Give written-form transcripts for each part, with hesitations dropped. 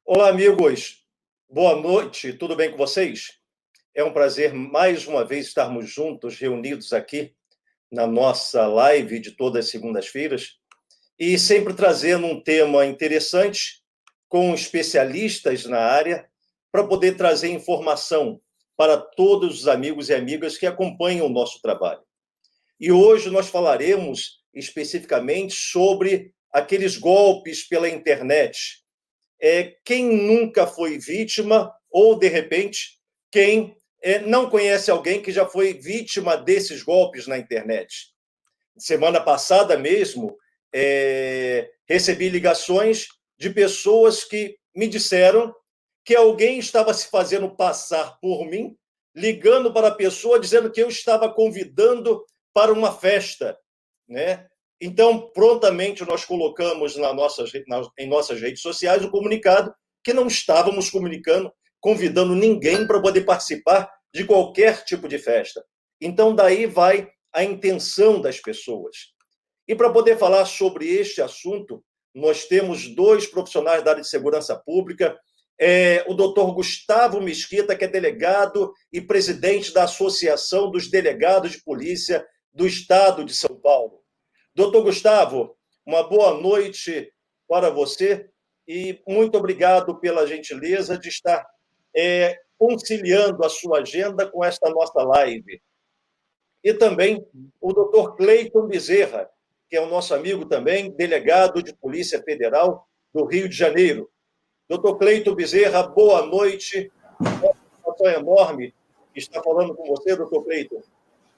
Olá, amigos. Boa noite. Tudo bem com vocês? É um prazer mais uma vez estarmos juntos, reunidos aqui na nossa live de todas as segundas-feiras e sempre trazendo um tema interessante com especialistas na área para poder trazer informação para todos os amigos e amigas que acompanham o nosso trabalho. E hoje nós falaremos especificamente sobre aqueles golpes pela internet. Quem nunca foi vítima, ou, de repente, quem não conhece alguém que já foi vítima desses golpes na internet. Semana passada mesmo, recebi ligações de pessoas que me disseram que alguém estava se fazendo passar por mim, ligando para a pessoa, dizendo que eu estava convidando para uma festa, né? Então, prontamente, nós colocamos em nossas redes sociais o comunicado que não estávamos convidando ninguém para poder participar de qualquer tipo de festa. Então, daí vai a intenção das pessoas. E para poder falar sobre este assunto, nós temos dois profissionais da área de segurança pública, o doutor Gustavo Mesquita, que é delegado e presidente da Associação dos Delegados de Polícia do Estado de São Paulo. Doutor Gustavo, uma boa noite para você e muito obrigado pela gentileza de estar conciliando a sua agenda com esta nossa live. E também o doutor Cleiton Bezerra, que é o nosso amigo também, delegado de Polícia Federal do Rio de Janeiro. Doutor Cleiton Bezerra, boa noite. Uma satisfação enorme estar falando com você, doutor Cleiton,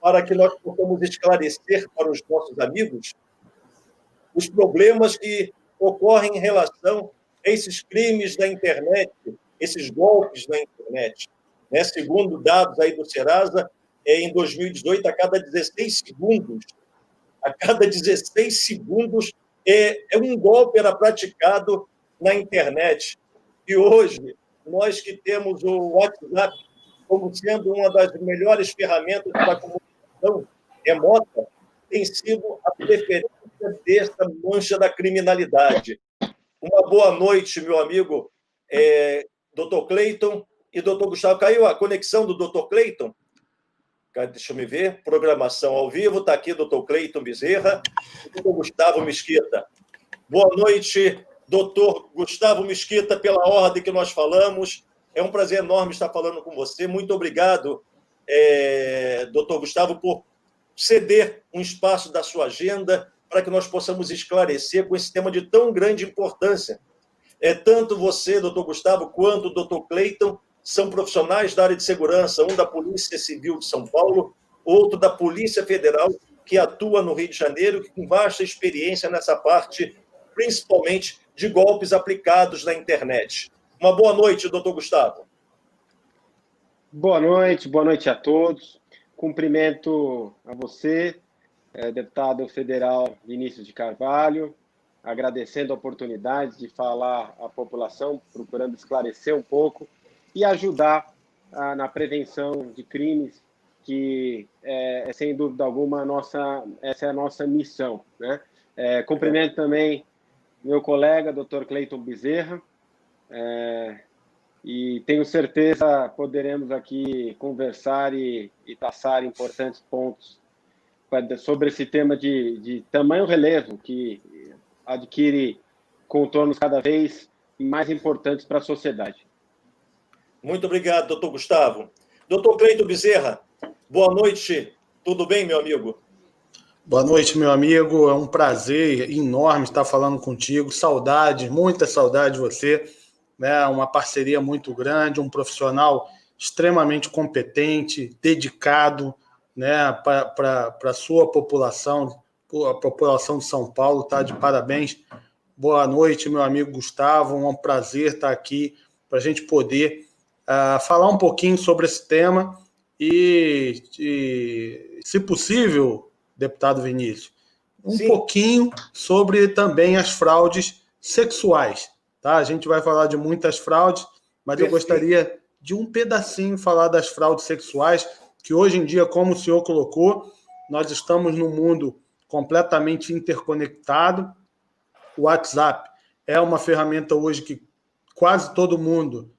para que nós possamos esclarecer para os nossos amigos os problemas que ocorrem em relação a esses crimes da internet, esses golpes na internet. Segundo dados aí do Serasa, em 2018, a cada 16 segundos um golpe era praticado na internet. E hoje, nós que temos o WhatsApp como sendo uma das melhores ferramentas para comunicação remota, tem sido a preferência dessa mancha da criminalidade. Uma boa noite, meu amigo doutor Cleiton e doutor Gustavo. Caiu a conexão do doutor Cleiton? Deixa eu me ver. Programação ao vivo. Está aqui o doutor Cleiton Bezerra e o doutor Gustavo Mesquita. Boa noite, doutor Gustavo Mesquita, pela ordem que nós falamos. É um prazer enorme estar falando com você. Muito obrigado, doutor Gustavo, por ceder um espaço da sua agenda para que nós possamos esclarecer com esse tema de tão grande importância. Tanto você, doutor Gustavo, quanto o doutor Cleiton são profissionais da área de segurança, um da Polícia Civil de São Paulo, outro da Polícia Federal, que atua no Rio de Janeiro, com vasta experiência nessa parte, principalmente de golpes aplicados na internet. Uma boa noite, doutor Gustavo. Boa noite a todos. Cumprimento a você, deputado federal Vinícius de Carvalho, agradecendo a oportunidade de falar à população, procurando esclarecer um pouco e ajudar na prevenção de crimes, que sem dúvida alguma, essa é a nossa missão, né? Cumprimento também meu colega, doutor Cleiton Bezerra, e tenho certeza poderemos aqui conversar e traçar importantes pontos sobre esse tema de tamanho relevo, que adquire contornos cada vez mais importantes para a sociedade. Muito obrigado, doutor Gustavo. Doutor Cleiton Bezerra, boa noite. Tudo bem, meu amigo? Boa noite, meu amigo. É um prazer enorme estar falando contigo. Saudade, muita saudade de você. Uma parceria muito grande, um profissional extremamente competente, dedicado, para a sua população. A população de São Paulo está de parabéns. Boa noite, meu amigo Gustavo. É um prazer estar aqui para a gente poder falar um pouquinho sobre esse tema e, se possível, deputado Vinícius, Sim. pouquinho sobre também as fraudes sexuais. Tá? A gente vai falar de muitas fraudes, mas eu gostaria de um pedacinho falar das fraudes sexuais, que hoje em dia, como o senhor colocou, nós estamos num mundo completamente interconectado. O WhatsApp é uma ferramenta hoje que quase todo mundo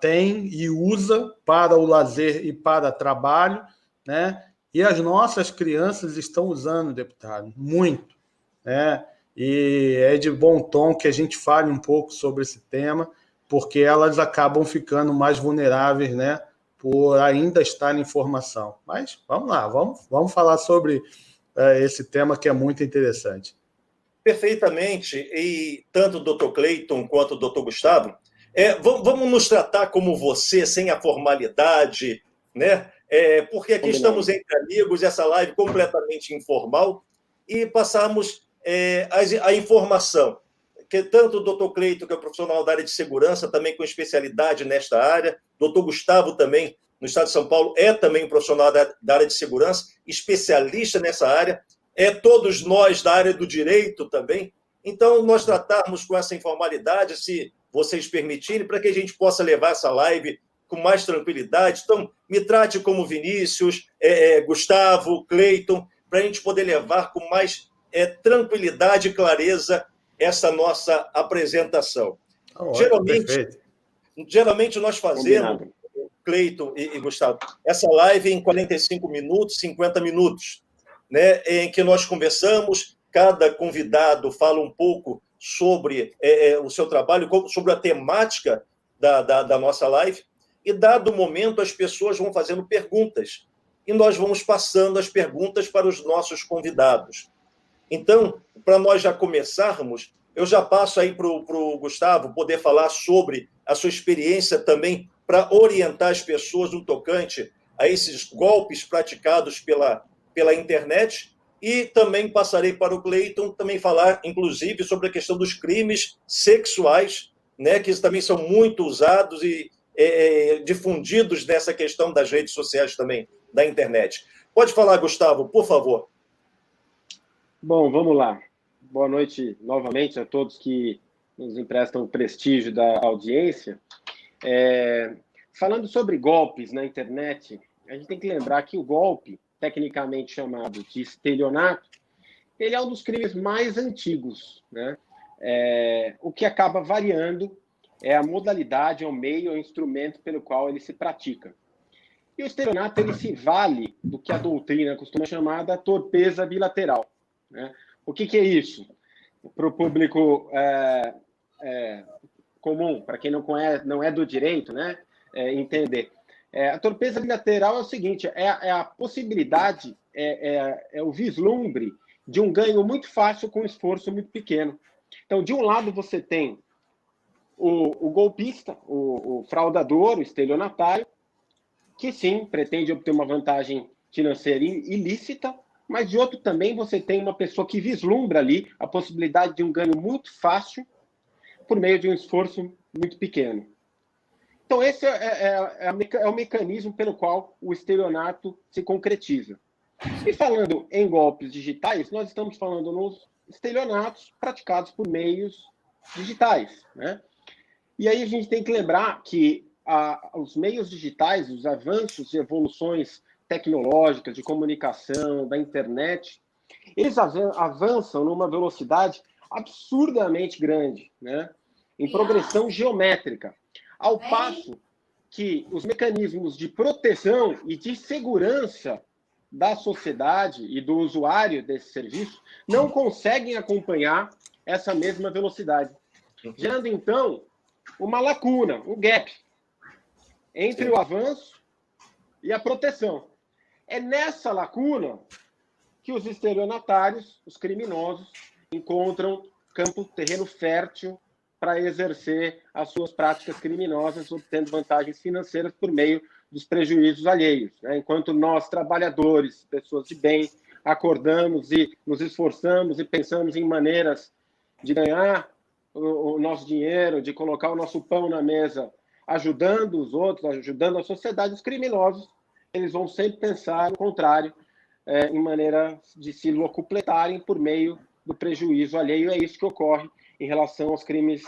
tem e usa para o lazer e para trabalho, né? E as nossas crianças estão usando, deputado, muito, né? E é de bom tom que a gente fale um pouco sobre esse tema, porque elas acabam ficando mais vulneráveis, né? Por ainda estar em formação. Mas vamos lá, vamos falar sobre esse tema que é muito interessante. Perfeitamente, e tanto o Dr. Cleiton quanto o Dr. Gustavo, vamos nos tratar como você, sem a formalidade, né? Porque aqui estamos entre amigos, essa live completamente informal, e passarmos a informação, que tanto o Dr. Cleiton, que é profissional da área de segurança, também com especialidade nesta área, Dr. Gustavo também, no estado de São Paulo, é também um profissional da área de segurança, especialista nessa área, todos nós da área do direito também. Então, nós tratarmos com essa informalidade, se vocês permitirem, para que a gente possa levar essa live com mais tranquilidade. Então, me trate como Vinícius, Gustavo, Cleiton, para a gente poder levar com mais tranquilidade e clareza essa nossa apresentação. Geralmente nós fazemos, Cleiton e Gustavo, essa live em 45 minutos, 50 minutos, né, em que nós conversamos, cada convidado fala um pouco sobre o seu trabalho, sobre a temática da nossa live, e, dado o momento, as pessoas vão fazendo perguntas, e nós vamos passando as perguntas para os nossos convidados. Então, para nós já começarmos, eu já passo aí para o Gustavo poder falar sobre a sua experiência também, para orientar as pessoas no tocante a esses golpes praticados pela internet, e também passarei para o Cleiton também falar, inclusive, sobre a questão dos crimes sexuais, né, que também são muito usados e difundidos nessa questão das redes sociais também, da internet. Pode falar, Gustavo, por favor. Bom, vamos lá. Boa noite novamente a todos que nos emprestam o prestígio da audiência. Falando sobre golpes na internet, a gente tem que lembrar que o golpe, tecnicamente chamado de estelionato, ele é um dos crimes mais antigos, né? O que acaba variando é a modalidade, o meio, o instrumento pelo qual ele se pratica. E o estelionato, ele se vale do que a doutrina costuma chamar da torpeza bilateral, né? O que é isso? Para o público comum, para quem não é do direito, né, entender. A torpeza bilateral é o seguinte, a possibilidade, o vislumbre de um ganho muito fácil com um esforço muito pequeno. Então, de um lado, você tem o golpista, o fraudador, o estelionatário, que sim, pretende obter uma vantagem financeira ilícita, mas de outro também você tem uma pessoa que vislumbra ali a possibilidade de um ganho muito fácil por meio de um esforço muito pequeno. Então, esse é o mecanismo pelo qual o estelionato se concretiza. E falando em golpes digitais, nós estamos falando nos estelionatos praticados por meios digitais, né? E aí a gente tem que lembrar que os meios digitais, os avanços e evoluções tecnológicas de comunicação, da internet, eles avançam numa velocidade absurdamente grande, né? Em progressão geométrica, ao passo que os mecanismos de proteção e de segurança da sociedade e do usuário desse serviço não conseguem acompanhar essa mesma velocidade, gerando, então, uma lacuna, um gap entre o avanço e a proteção. É nessa lacuna que os estelionatários, os criminosos, encontram terreno fértil para exercer as suas práticas criminosas, obtendo vantagens financeiras por meio dos prejuízos alheios, né? Enquanto nós, trabalhadores, pessoas de bem, acordamos e nos esforçamos e pensamos em maneiras de ganhar o nosso dinheiro, de colocar o nosso pão na mesa, ajudando os outros, ajudando a sociedade, os criminosos, eles vão sempre pensar o contrário, em maneira de se locupletarem por meio do prejuízo alheio. É isso que ocorre em relação aos crimes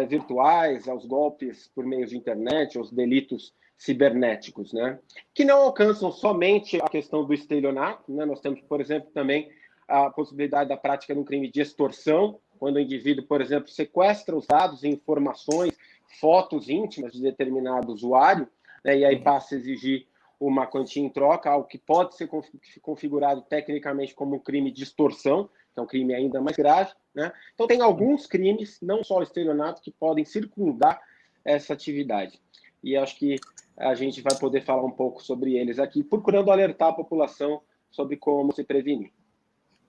virtuais, aos golpes por meio de internet, aos delitos cibernéticos, né? Que não alcançam somente a questão do estelionato, né? Nós temos, por exemplo, também a possibilidade da prática de um crime de extorsão, quando o indivíduo, por exemplo, sequestra os dados e informações, fotos íntimas de determinado usuário, né, e aí passa a exigir uma quantia em troca, algo que pode ser configurado tecnicamente como um crime de extorsão, que é um crime ainda mais grave, né? Então, tem alguns crimes, não só o estelionato, que podem circundar essa atividade. E acho que a gente vai poder falar um pouco sobre eles aqui, procurando alertar a população sobre como se prevenir.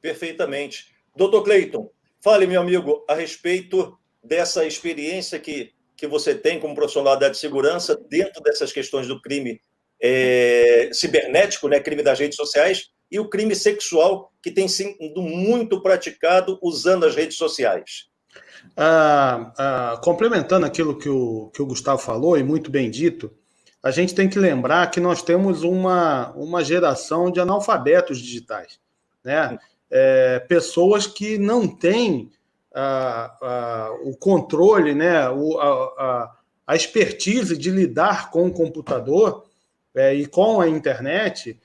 Perfeitamente. Doutor Cleiton, fale, meu amigo, a respeito dessa experiência que você tem como profissional da área de segurança dentro dessas questões do crime cibernético, né, crime das redes sociais, e o crime sexual, que tem sido muito praticado usando as redes sociais. Complementando aquilo que o Gustavo falou, e muito bem dito, a gente tem que lembrar que nós temos uma geração de analfabetos digitais, né? Pessoas que não têm o controle, né? A expertise de lidar com o computador e com a internet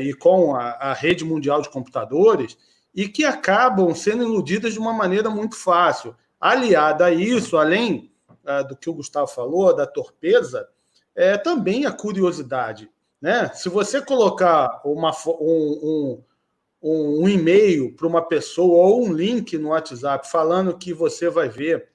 e com a rede mundial de computadores, e que acabam sendo iludidas de uma maneira muito fácil. Aliada a isso, além do que o Gustavo falou, da torpeza, também a curiosidade, né? Se você colocar um e-mail para uma pessoa ou um link no WhatsApp falando que você vai ver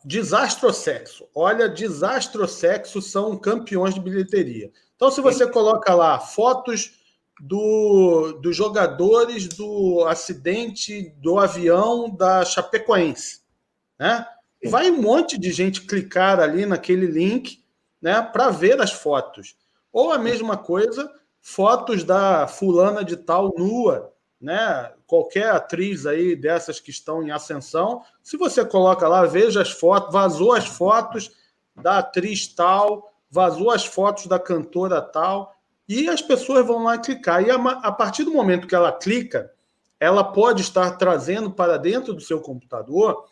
desastrosexo. Olha, desastrosexo são campeões de bilheteria. Então, se você coloca lá fotos dos jogadores do acidente do avião da Chapecoense, né? Vai um monte de gente clicar ali naquele link, né, para ver as fotos. Ou a mesma coisa, fotos da fulana de tal nua, né? Qualquer atriz aí dessas que estão em ascensão, se você coloca lá, veja as fotos, vazou as fotos da atriz tal, vazou as fotos da cantora tal, e as pessoas vão lá clicar. E a partir do momento que ela clica, ela pode estar trazendo para dentro do seu computador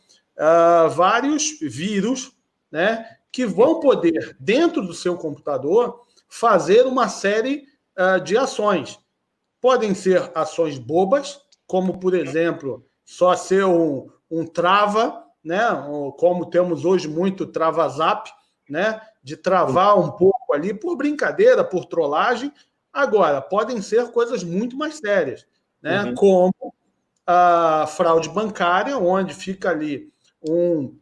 vários vírus, né, que vão poder, dentro do seu computador, fazer uma série de ações. Podem ser ações bobas, como, por exemplo, só ser um trava, né, como temos hoje muito trava-zap, né, de travar um pouco ali por brincadeira, por trollagem. Agora, podem ser coisas muito mais sérias, né, como a fraude bancária, onde fica ali um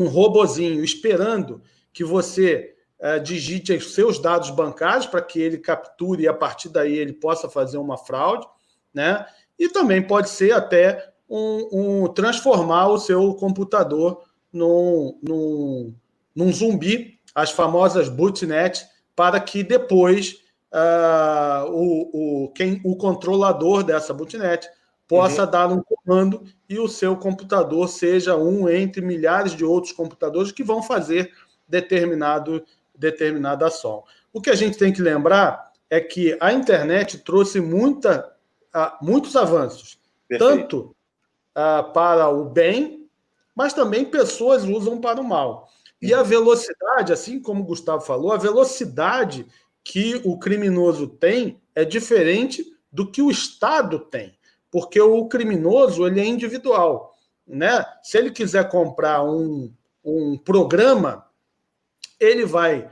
robozinho esperando que você digite os seus dados bancários para que ele capture e a partir daí ele possa fazer uma fraude, né? E também pode ser até transformar o seu computador num zumbi, as famosas botnet, para que depois o controlador dessa botnet possa dar um comando e o seu computador seja um entre milhares de outros computadores que vão fazer determinada ação. O que a gente tem que lembrar é que a internet trouxe muitos avanços, tanto para o bem, mas também pessoas usam para o mal. E a velocidade, assim como o Gustavo falou, a velocidade que o criminoso tem é diferente do que o Estado tem. Porque o criminoso ele é individual, né? Se ele quiser comprar um programa, ele vai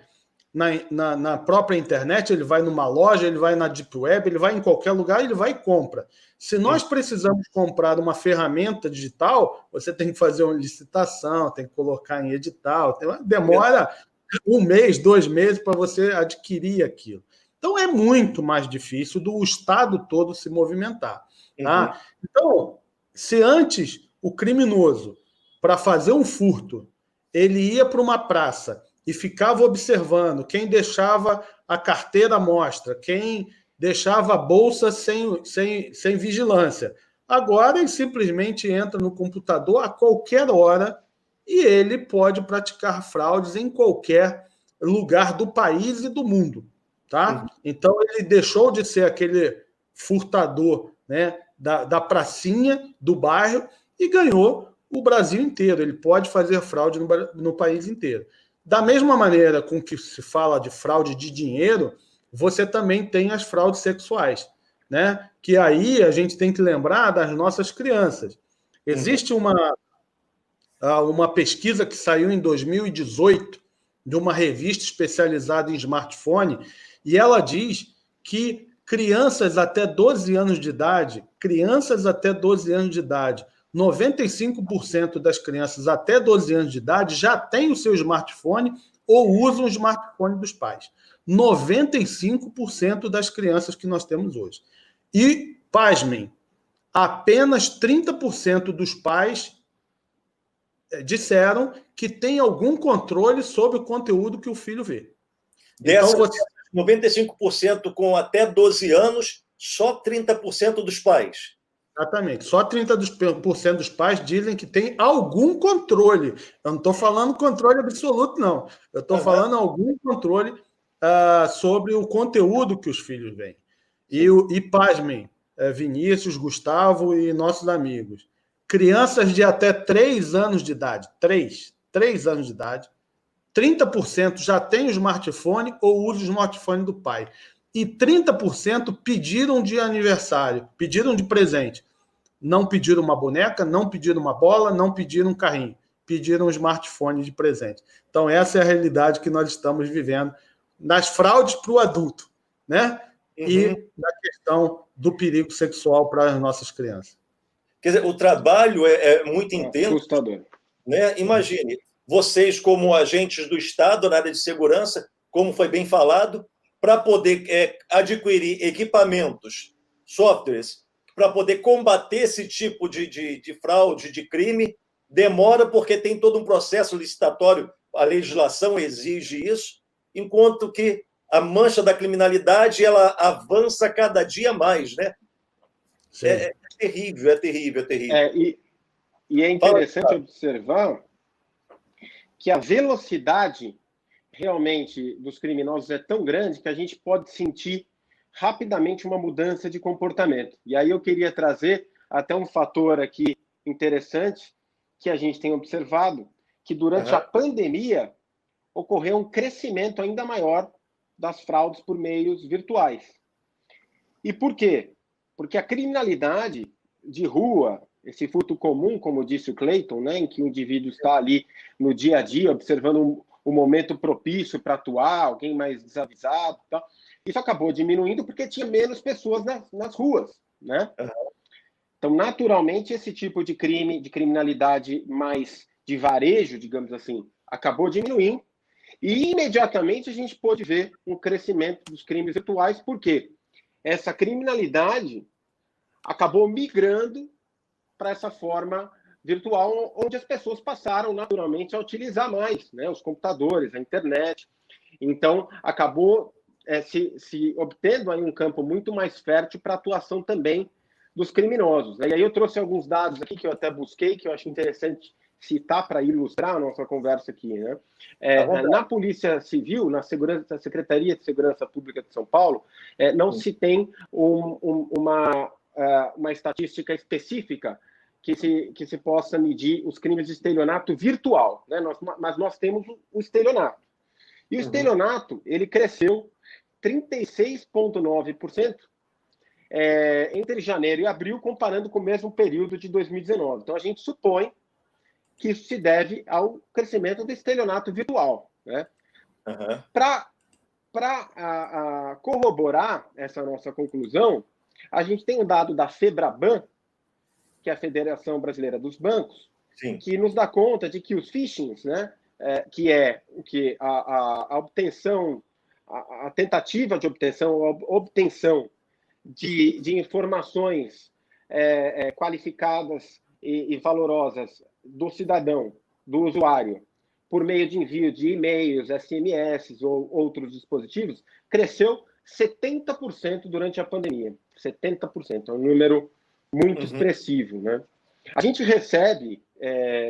na própria internet, ele vai numa loja, ele vai na Deep Web, ele vai em qualquer lugar, ele vai e compra. Se nós precisamos comprar uma ferramenta digital, você tem que fazer uma licitação, tem que colocar em edital, demora 1 mês, 2 meses para você adquirir aquilo. Então, é muito mais difícil do Estado todo se movimentar. Tá? Então, se antes o criminoso, para fazer um furto, ele ia para uma praça e ficava observando quem deixava a carteira à mostra, quem deixava a bolsa sem vigilância. Agora ele simplesmente entra no computador a qualquer hora e ele pode praticar fraudes em qualquer lugar do país e do mundo. Tá? Então ele deixou de ser aquele furtador, né, da pracinha do bairro e ganhou o Brasil inteiro. Ele pode fazer fraude no país inteiro. Da mesma maneira com que se fala de fraude de dinheiro, você também tem as fraudes sexuais. né? Que aí a gente tem que lembrar das nossas crianças. Existe uma pesquisa que saiu em 2018 de uma revista especializada em smartphone, e ela diz que crianças até 12 anos de idade, 95% das crianças até 12 anos de idade já têm o seu smartphone ou usam o smartphone dos pais. 95% das crianças que nós temos hoje. E, pasmem, apenas 30% dos pais disseram que tem algum controle sobre o conteúdo que o filho vê. Dessas, então, 95% com até 12 anos, só 30% dos pais. Exatamente. Só 30% dos pais dizem que tem algum controle. Eu não estou falando controle absoluto, não. Eu estou falando algum controle sobre o conteúdo que os filhos veem. E pasmem, Vinícius, Gustavo e nossos amigos. Crianças de até 3 anos de idade, 3 anos de idade, 30% já tem o smartphone ou usa o smartphone do pai. E 30% pediram de aniversário, pediram de presente. Não pediram uma boneca, não pediram uma bola, não pediram um carrinho. Pediram um smartphone de presente. Então, essa é a realidade que nós estamos vivendo nas fraudes para o adulto, né? E na questão do perigo sexual para as nossas crianças. Quer dizer, o trabalho é muito intenso. Assustador. Né? Imagine, vocês como agentes do Estado na área de segurança, como foi bem falado, para poder adquirir equipamentos, softwares, para poder combater esse tipo de fraude, de crime, demora porque tem todo um processo licitatório, a legislação exige isso, enquanto que a mancha da criminalidade ela avança cada dia mais, né? É terrível, é terrível, é terrível. E é interessante observar que a velocidade realmente dos criminosos é tão grande que a gente pode sentir rapidamente uma mudança de comportamento. E aí eu queria trazer até um fator aqui interessante que a gente tem observado, que durante a pandemia ocorreu um crescimento ainda maior das fraudes por meios virtuais. E por quê? Porque a criminalidade de rua, esse furto comum, como disse o Clayton, né, em que o indivíduo está ali no dia a dia, observando um momento propício para atuar, alguém mais desavisado, tal. Isso acabou diminuindo porque tinha menos pessoas nas ruas, né? Então, naturalmente, esse tipo de crime, de criminalidade mais de varejo, digamos assim, acabou diminuindo. E imediatamente a gente pôde ver um crescimento dos crimes virtuais, porque essa criminalidade acabou migrando para essa forma virtual, onde as pessoas passaram naturalmente a utilizar mais, né, os computadores, a internet. Então, acabou se obtendo aí um campo muito mais fértil para a atuação também dos criminosos. E aí eu trouxe alguns dados aqui que eu até busquei, que eu acho interessante citar para ilustrar a nossa conversa aqui, né? Na Polícia Civil, na Secretaria de Segurança Pública de São Paulo, não se tem uma estatística específica que se possa medir os crimes de estelionato virtual, né? Mas nós temos o estelionato. E o estelionato, ele cresceu 36,9% entre janeiro e abril, comparando com o mesmo período de 2019. Então, a gente supõe que isso se deve ao crescimento do estelionato virtual, né? Para corroborar essa nossa conclusão, a gente tem um dado da FEBRABAN, que é a Federação Brasileira dos Bancos, que nos dá conta de que os phishings, né, que é o que a obtenção, a tentativa de obtenção, a obtenção de informações qualificadas e valorosas do cidadão, do usuário, por meio de envio de e-mails, SMS ou outros dispositivos, cresceu 70% durante a pandemia. 70%, é um número muito expressivo, né? A gente recebe,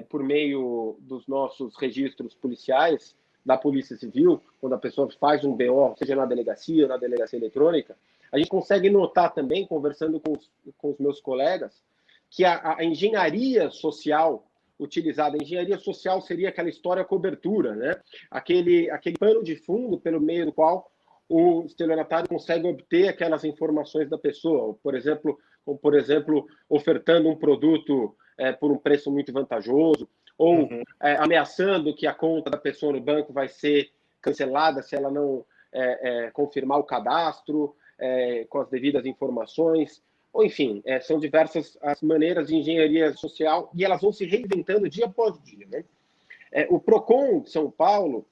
por meio dos nossos registros policiais, da Polícia Civil, quando a pessoa faz um BO, seja na delegacia ou na delegacia eletrônica, a gente consegue notar também, conversando com os meus colegas, que a engenharia social utilizada, a engenharia social seria aquela história cobertura, né? Aquele pano de fundo pelo meio do qual o estelionatário consegue obter aquelas informações da pessoa, por exemplo, ofertando um produto por um preço muito vantajoso, ou ameaçando que a conta da pessoa no banco vai ser cancelada se ela não confirmar o cadastro com as devidas informações. Ou, enfim, são diversas as maneiras de engenharia social e elas vão se reinventando dia após dia, né? O PROCON de São Paulo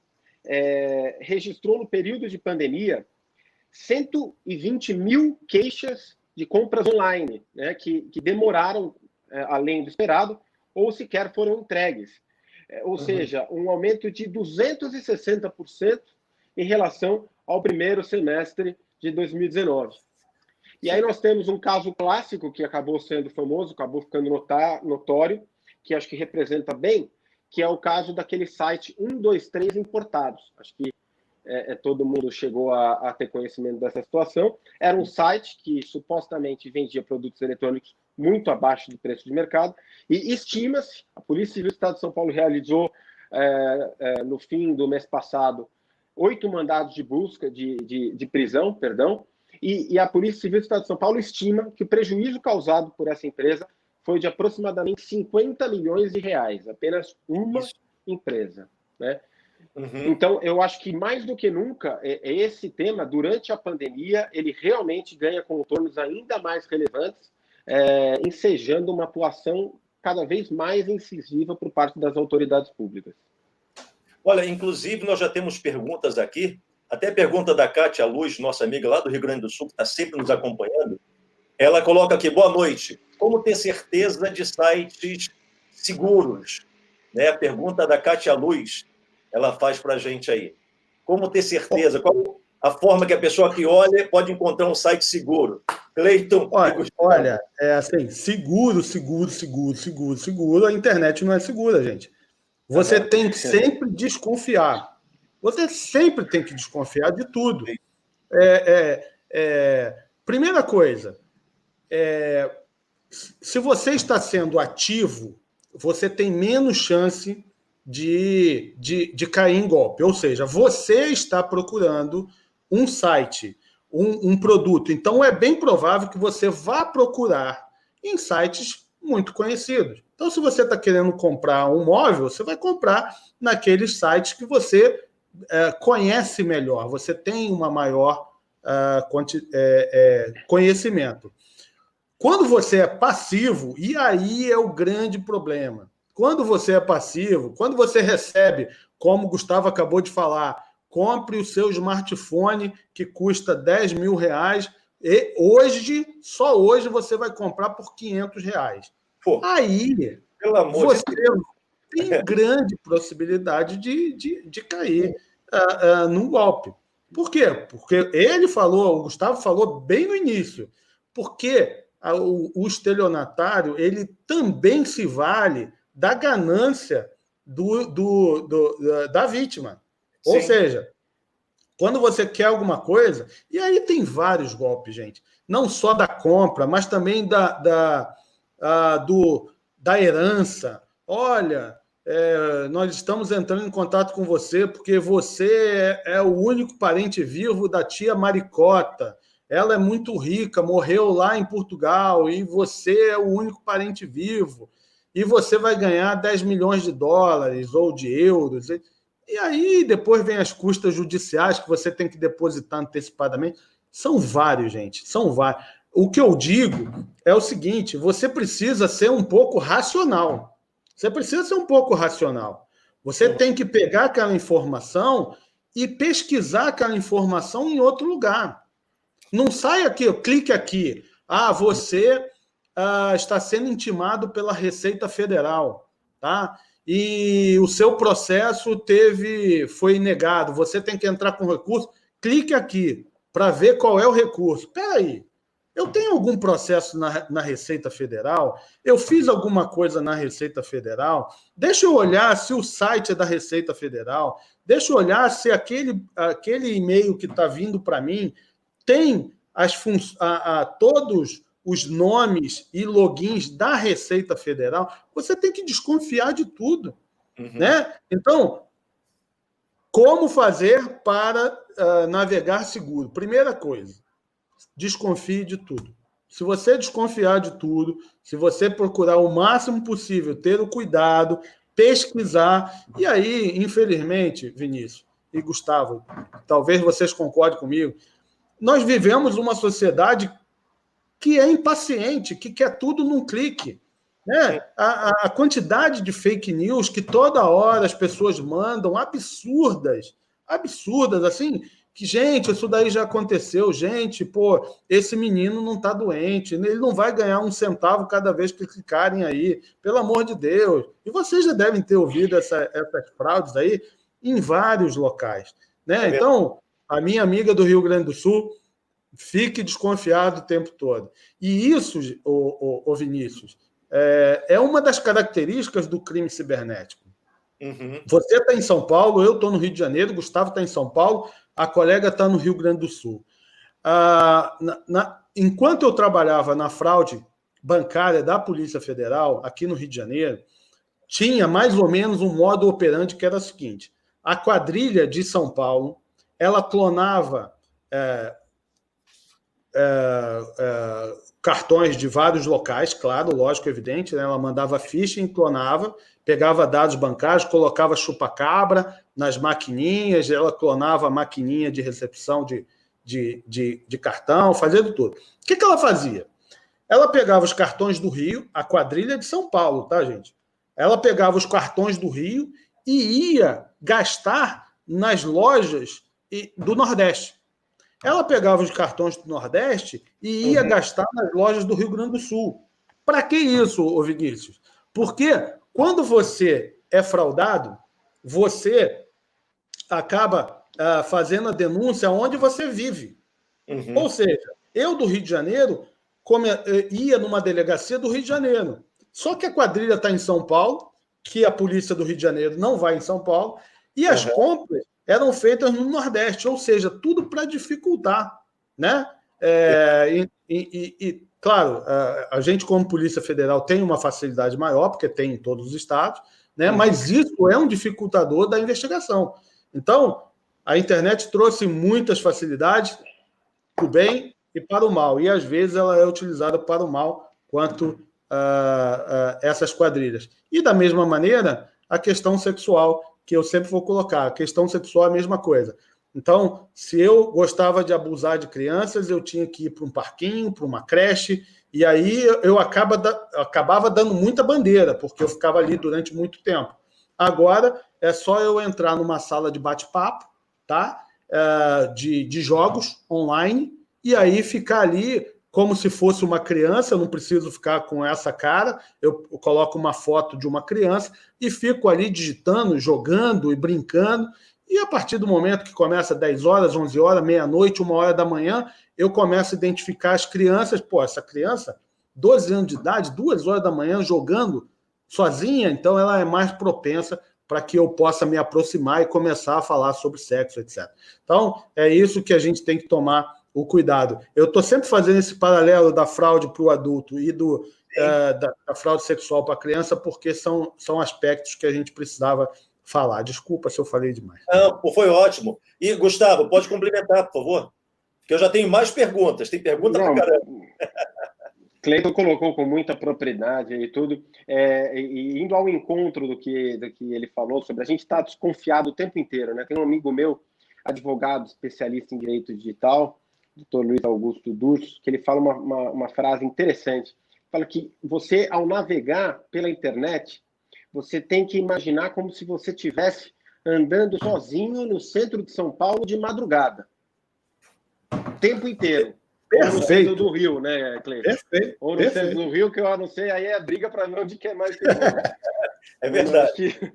registrou no período de pandemia 120 mil queixas de compras online, né, que demoraram além do esperado ou sequer foram entregues. Ou seja, um aumento de 260% em relação ao primeiro semestre de 2019. E aí nós temos um caso clássico que acabou sendo famoso, acabou ficando notório, que acho que representa bem, que é o caso daquele site 123 Importados. Acho que todo mundo chegou a ter conhecimento dessa situação. Era um site que supostamente vendia produtos eletrônicos muito abaixo do preço de mercado e estima-se, a Polícia Civil do Estado de São Paulo realizou no fim do mês passado 8 mandados de busca, de prisão, perdão, e a Polícia Civil do Estado de São Paulo estima que o prejuízo causado por essa empresa foi de aproximadamente 50 milhões de reais, apenas uma empresa, né? Então, eu acho que mais do que nunca, esse tema, durante a pandemia, ele realmente ganha contornos ainda mais relevantes, ensejando uma atuação cada vez mais incisiva por parte das autoridades públicas. Olha, inclusive, nós já temos perguntas aqui, até pergunta da Kátia Luz, nossa amiga lá do Rio Grande do Sul, que está sempre nos acompanhando. Ela coloca aqui, boa noite, como ter certeza de sites seguros? Né? A pergunta da Kátia Luz, ela faz para a gente aí. Como ter certeza? Qual a forma que a pessoa que olha pode encontrar um site seguro? Cleiton. Olha, é assim, seguro, a internet não é segura, gente. Você tem que sempre desconfiar. Você sempre tem que desconfiar de tudo. Primeira coisa, se você está sendo ativo, você tem menos chance de cair em golpe. Ou seja, você está procurando um site, um produto. Então, é bem provável que você vá procurar em sites muito conhecidos. Então, se você está querendo comprar um móvel, você vai comprar naqueles sites que você conhece melhor, você tem uma maior conhecimento. Quando você é passivo, e aí é o grande problema. Quando você é passivo, quando você recebe, como o Gustavo acabou de falar, compre o seu smartphone que custa 10 mil reais e só hoje você vai comprar por 500 reais. Pô, aí você tem grande possibilidade de cair num golpe. Por quê? Porque o Gustavo falou bem no início, porque o estelionatário ele também se vale da ganância da vítima. Sim. Ou seja, quando você quer alguma coisa, e aí tem vários golpes, gente, não só da compra, mas também da herança. Olha, nós estamos entrando em contato com você porque você é o único parente vivo da tia Maricota. Ela é muito rica, morreu lá em Portugal e você é o único parente vivo. E você vai ganhar 10 milhões de dólares ou de euros. E aí depois vem as custas judiciais que você tem que depositar antecipadamente. São vários, gente, são vários. O que eu digo é o seguinte, você precisa ser um pouco racional. Você precisa ser um pouco racional. Você tem que pegar aquela informação e pesquisar aquela informação em outro lugar. Não sai aqui, clique aqui. Você está sendo intimado pela Receita Federal, tá? E o seu processo foi negado. Você tem que entrar com recurso. Clique aqui para ver qual é o recurso. Espera aí. Eu tenho algum processo na Receita Federal? Eu fiz alguma coisa na Receita Federal? Deixa eu olhar se o site é da Receita Federal. Deixa eu olhar se aquele e-mail que está vindo para mim tem todos os nomes e logins da Receita Federal. Você tem que desconfiar de tudo. Né? Então, Como fazer para navegar seguro? Primeira coisa, desconfie de tudo. Se você desconfiar de tudo, se você procurar o máximo possível, ter o cuidado, pesquisar, e aí, infelizmente, Vinícius e Gustavo, talvez vocês concordem comigo, nós vivemos uma sociedade que é impaciente, que quer tudo num clique. Né? A quantidade de fake news que toda hora as pessoas mandam, absurdas, assim, que, gente, isso daí já aconteceu, gente, pô, esse menino não está doente, ele não vai ganhar um centavo cada vez que clicarem aí, pelo amor de Deus. E vocês já devem ter ouvido essas fraudes aí em vários locais. Né? Então, a minha amiga do Rio Grande do Sul, fique desconfiado o tempo todo. E isso, o Vinícius, é uma das características do crime cibernético. Uhum. Você está em São Paulo, eu estou no Rio de Janeiro, Gustavo está em São Paulo, a colega está no Rio Grande do Sul. Enquanto eu trabalhava na fraude bancária da Polícia Federal, aqui no Rio de Janeiro, tinha mais ou menos um modo operandi que era o seguinte: a quadrilha de São Paulo, ela clonava cartões de vários locais, claro, lógico, evidente, né? Ela mandava phishing, clonava, pegava dados bancários, colocava chupa-cabra nas maquininhas, ela clonava a maquininha de recepção de cartão, fazendo tudo. O que ela fazia? Ela pegava os cartões do Rio, a quadrilha de São Paulo, tá, gente? Ela pegava os cartões do Rio e ia gastar nas lojas do Nordeste. Ela pegava os cartões do Nordeste e ia gastar nas lojas do Rio Grande do Sul. Para que isso, Vinícius? Porque quando você é fraudado, você acaba fazendo a denúncia onde você vive. Uhum. Ou seja, eu do Rio de Janeiro ia numa delegacia do Rio de Janeiro. Só que a quadrilha está em São Paulo, que a polícia do Rio de Janeiro não vai em São Paulo, e as compras eram feitas no Nordeste, ou seja, tudo para dificultar, né? Claro, a gente, como Polícia Federal, tem uma facilidade maior, porque tem em todos os estados, né? Mas isso é um dificultador da investigação. Então, a internet trouxe muitas facilidades para o bem e para o mal, e às vezes ela é utilizada para o mal quanto essas quadrilhas. E da mesma maneira, a questão sexual, que eu sempre vou colocar. A questão sexual é a mesma coisa. Então, se eu gostava de abusar de crianças, eu tinha que ir para um parquinho, para uma creche, e aí eu acabava dando muita bandeira, porque eu ficava ali durante muito tempo. Agora, é só eu entrar numa sala de bate-papo, tá? De jogos online, e aí ficar ali como se fosse uma criança, eu não preciso ficar com essa cara, eu coloco uma foto de uma criança e fico ali digitando, jogando e brincando, e a partir do momento que começa 10 horas, 11 horas, meia-noite, 1h da manhã, eu começo a identificar as crianças, pô, essa criança, 12 anos de idade, 2 horas da manhã, jogando sozinha, então ela é mais propensa para que eu possa me aproximar e começar a falar sobre sexo, etc. Então, é isso que a gente tem que tomar o cuidado. Eu estou sempre fazendo esse paralelo da fraude para o adulto e da fraude sexual para a criança, porque são aspectos que a gente precisava falar. Desculpa se eu falei demais. Não, foi ótimo. E, Gustavo, pode complementar, por favor? Porque eu já tenho mais perguntas. Tem pergunta para caramba. Cleiton colocou com muita propriedade e tudo, e indo ao encontro do que ele falou sobre a gente estar desconfiado o tempo inteiro, né? Tem um amigo meu, advogado especialista em direito digital, Dr. Luiz Augusto Durso, que ele fala uma frase interessante. Fala que você, ao navegar pela internet, você tem que imaginar como se você estivesse andando sozinho no centro de São Paulo de madrugada. O tempo inteiro. Perfeito. Ou no centro do Rio, né, Cleiton? Perfeito. Ou no centro do Rio, que eu não sei, aí é briga para ver onde que é mais perigoso. É verdade.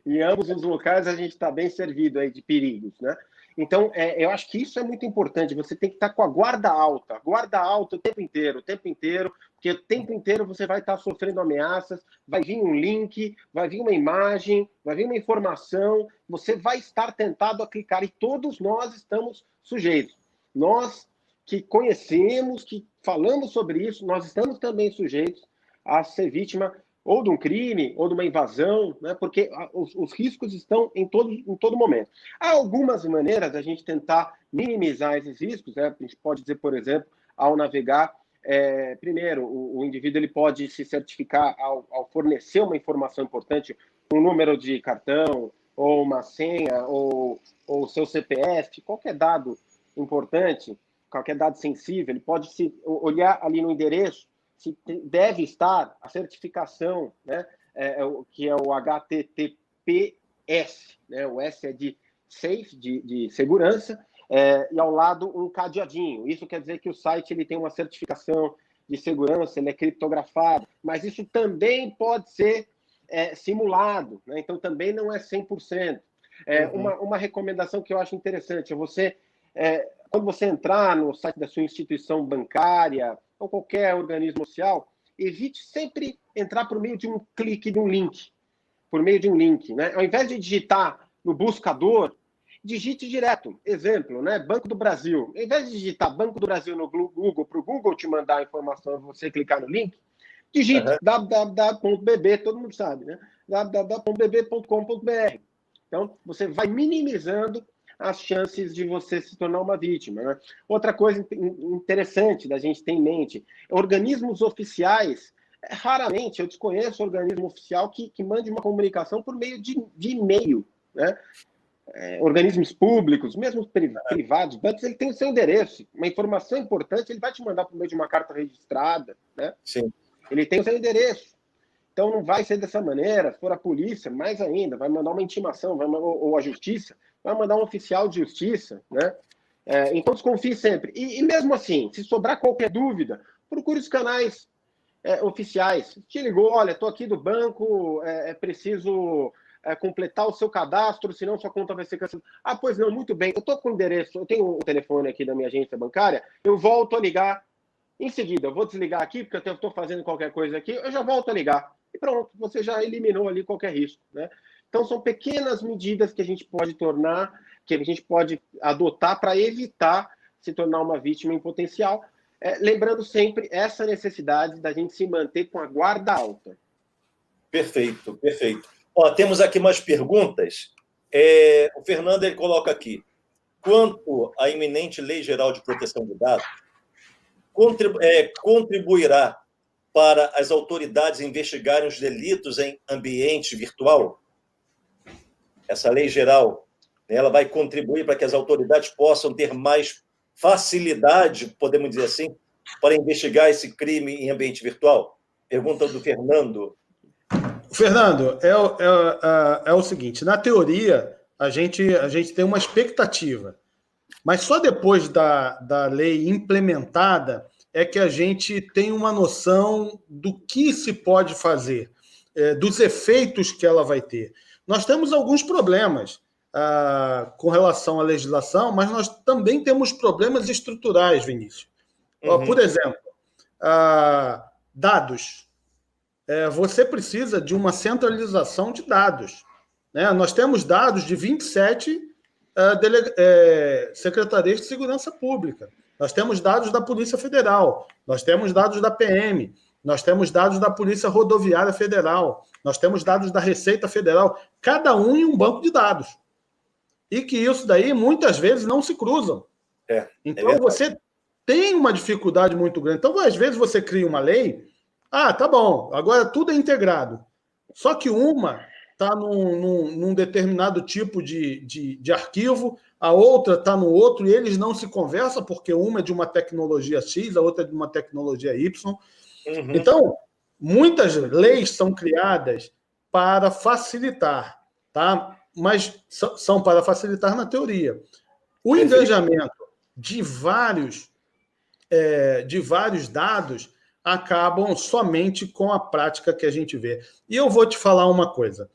Em ambos os locais a gente está bem servido aí de perigos, né? Então, eu acho que isso é muito importante. Você tem que estar com a guarda alta o tempo inteiro, porque o tempo inteiro você vai estar sofrendo ameaças, vai vir um link, vai vir uma imagem, vai vir uma informação, você vai estar tentado a clicar, e todos nós estamos sujeitos. Nós que conhecemos, que falamos sobre isso, nós estamos também sujeitos a ser vítima ou de um crime, ou de uma invasão, né? Porque os riscos estão em todo momento. Há algumas maneiras da gente tentar minimizar esses riscos, né? A gente pode dizer, por exemplo, ao navegar, primeiro, o indivíduo ele pode se certificar ao fornecer uma informação importante, um número de cartão, ou uma senha, ou seu CPF, qualquer dado importante, qualquer dado sensível, ele pode se olhar ali no endereço, se deve estar a certificação, né, que é o HTTPS, né, o S é de safe, de segurança, e ao lado um cadeadinho. Isso quer dizer que o site ele tem uma certificação de segurança, ele é criptografado, mas isso também pode ser simulado, né? Então também não é 100%. Uma recomendação que eu acho interessante é você, quando você entrar no site da sua instituição bancária ou qualquer organismo social, evite sempre entrar por meio de um clique de um link, né? Ao invés de digitar no buscador, digite direto. Exemplo, né? Banco do Brasil. Ao invés de digitar Banco do Brasil no Google, para o Google te mandar a informação e você clicar no link, digite www.bb, todo mundo sabe, né? www.bb.com.br. Então, você vai minimizando as chances de você se tornar uma vítima, né? Outra coisa interessante da gente ter em mente, organismos oficiais, raramente, eu desconheço organismo oficial que mande uma comunicação por meio de e-mail, né? Organismos públicos, mesmo privados, bancos, ele tem o seu endereço. Uma informação importante, ele vai te mandar por meio de uma carta registrada, né? Sim. Ele tem o seu endereço. Então, não vai ser dessa maneira. Se for a polícia, mais ainda, vai mandar uma intimação, ou a justiça, vai mandar um oficial de justiça, né? Então, desconfie sempre. E mesmo assim, se sobrar qualquer dúvida, procure os canais oficiais. Te ligou, olha, estou aqui do banco, preciso completar o seu cadastro, senão sua conta vai ser cancelada. Ah, pois não, muito bem. Eu estou com o endereço, eu tenho o telefone aqui da minha agência bancária, eu volto a ligar em seguida. Eu vou desligar aqui, porque eu estou fazendo qualquer coisa aqui, eu já volto a ligar. E pronto, você já eliminou ali qualquer risco, né? Então, são pequenas medidas que a gente pode que a gente pode adotar para evitar se tornar uma vítima em potencial, lembrando sempre essa necessidade da gente se manter com a guarda alta. Perfeito, perfeito. Ó, temos aqui umas perguntas. O Fernando ele coloca aqui: quanto à iminente Lei Geral de Proteção de Dados, contribuirá para as autoridades investigarem os delitos em ambiente virtual? Essa lei geral, ela vai contribuir para que as autoridades possam ter mais facilidade, podemos dizer assim, para investigar esse crime em ambiente virtual? Pergunta do Fernando. Fernando, é o seguinte, na teoria, a gente tem uma expectativa, mas só depois da lei implementada é que a gente tem uma noção do que se pode fazer, dos efeitos que ela vai ter. Nós temos alguns problemas com relação à legislação, mas nós também temos problemas estruturais, Vinícius. Por exemplo, dados. Você precisa de uma centralização de dados, né? Nós temos dados de 27 secretarias de segurança pública. Nós temos dados da Polícia Federal, nós temos dados da PM, nós temos dados da Polícia Rodoviária Federal, nós temos dados da Receita Federal, cada um em um banco de dados. E que isso daí, muitas vezes, não se cruzam. Então, você tem uma dificuldade muito grande. Então, às vezes, você cria uma lei, tá bom, agora tudo é integrado. Só que uma está num determinado tipo de arquivo, a outra está no outro, e eles não se conversam, porque uma é de uma tecnologia X, a outra é de uma tecnologia Y. Então, muitas leis são criadas para facilitar, tá? Mas são para facilitar na teoria. O engajamento de vários dados acabam somente com a prática que a gente vê. E eu vou te falar uma coisa.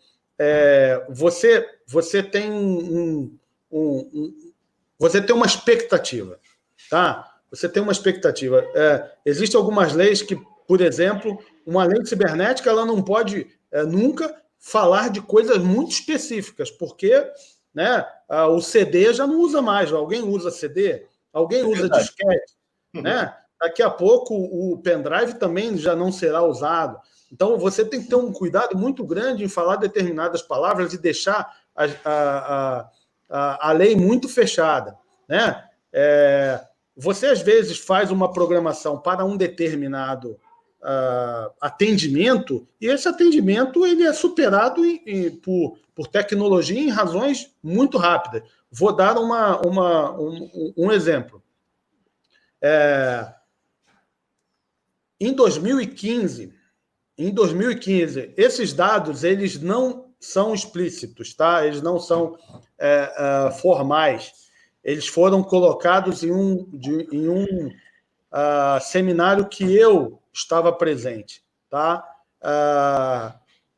Você tem você tem uma expectativa, tá? Você tem uma expectativa. Existem algumas leis que, por exemplo, uma lei cibernética ela não pode nunca falar de coisas muito específicas, porque, né, o CD já não usa mais. Alguém usa CD? Alguém usa disquete? Né? Daqui a pouco o pendrive também já não será usado. Então, você tem que ter um cuidado muito grande em falar determinadas palavras e deixar a lei muito fechada, né? Você, às vezes, faz uma programação para um determinado atendimento, e esse atendimento ele é superado por tecnologia em razões muito rápidas. Vou dar um exemplo. Em 2015, esses dados eles não são explícitos, tá? Eles não são formais. Eles foram colocados em um seminário que eu estava presente, tá?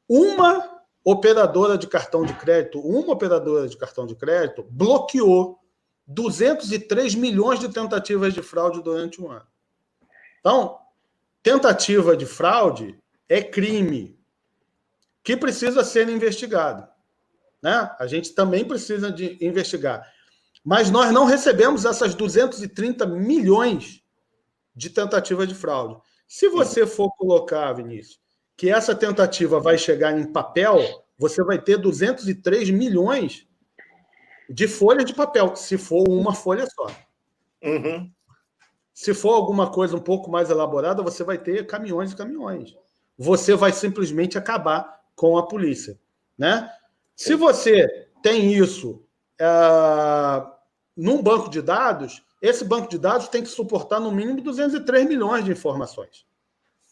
Uma operadora de cartão de crédito bloqueou 203 milhões de tentativas de fraude durante um ano. Então, tentativa de fraude é crime que precisa ser investigado, né? A gente também precisa de investigar. Mas nós não recebemos essas 230 milhões de tentativa de fraude. Se você for colocar, Vinícius, que essa tentativa vai chegar em papel, você vai ter 203 milhões de folhas de papel, se for uma folha só. Uhum. Se for alguma coisa um pouco mais elaborada, você vai ter caminhões e caminhões. Você vai simplesmente acabar com a polícia, né? Se você tem isso num banco de dados, esse banco de dados tem que suportar no mínimo 203 milhões de informações.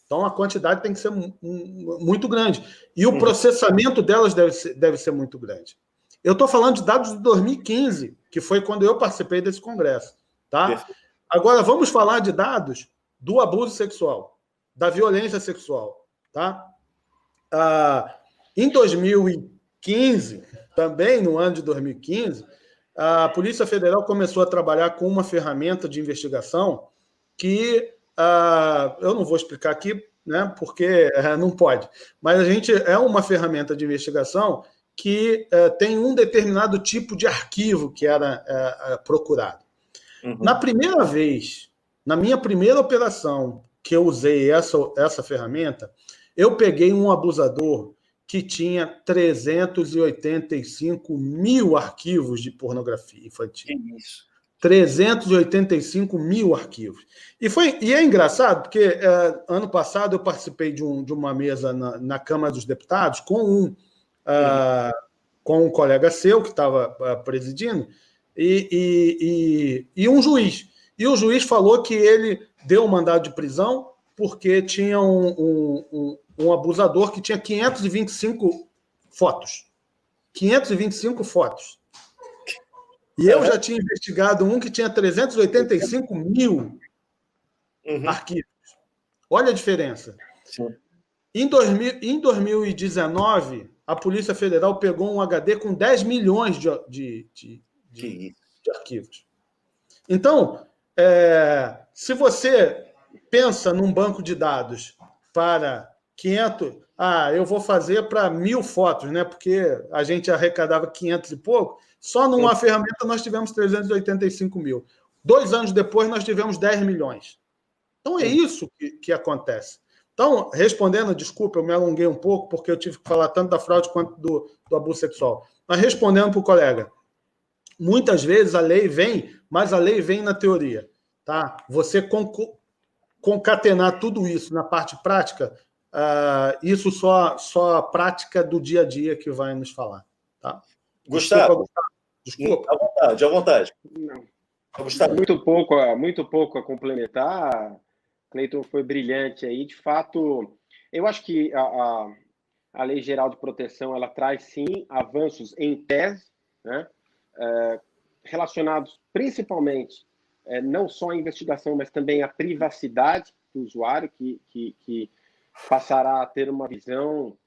Então, a quantidade tem que ser muito grande. E o processamento delas deve ser muito grande. Eu estou falando de dados de 2015, que foi quando eu participei desse congresso. Tá? Agora, vamos falar de dados do abuso sexual, da violência sexual. Tá? Em 2015, também no ano de 2015, a Polícia Federal começou a trabalhar com uma ferramenta de investigação que eu não vou explicar aqui, né, porque não pode, mas é uma ferramenta de investigação que tem um determinado tipo de arquivo que era procurado. Uhum. Na minha primeira operação que eu usei essa ferramenta, eu peguei um abusador que tinha 385 mil arquivos de pornografia infantil. Que isso? 385 mil arquivos. E é engraçado, porque ano passado eu participei de uma mesa na Câmara dos Deputados com um colega seu que estava presidindo e um juiz. E o juiz falou que ele deu um mandado de prisão porque tinha um abusador que tinha 525 fotos. 525 fotos. E eu já tinha investigado um que tinha 385 mil arquivos. Olha a diferença. Sim. Em 2019, a Polícia Federal pegou um HD com 10 milhões de arquivos. Então, se você pensa num banco de dados para 500... eu vou fazer para 1.000 fotos, né? Porque a gente arrecadava 500 e pouco. Só numa ferramenta nós tivemos 385 mil. 2 anos depois, nós tivemos 10 milhões. Então, é isso que acontece. Então, respondendo, desculpa, eu me alonguei um pouco, porque eu tive que falar tanto da fraude quanto do abuso sexual. Mas respondendo para o colega, muitas vezes a lei vem, mas a lei vem na teoria. Tá? Você concatenar tudo isso na parte prática, isso só a prática do dia a dia que vai nos falar. Tá? Gustavo. Desculpa. À vontade. Não. Gustavo. Muito pouco a complementar. Cleiton foi brilhante aí. De fato, eu acho que a Lei Geral de Proteção ela traz, sim, avanços em tese, né? Relacionados principalmente não só à investigação, mas também à privacidade do usuário, que passará a ter uma visão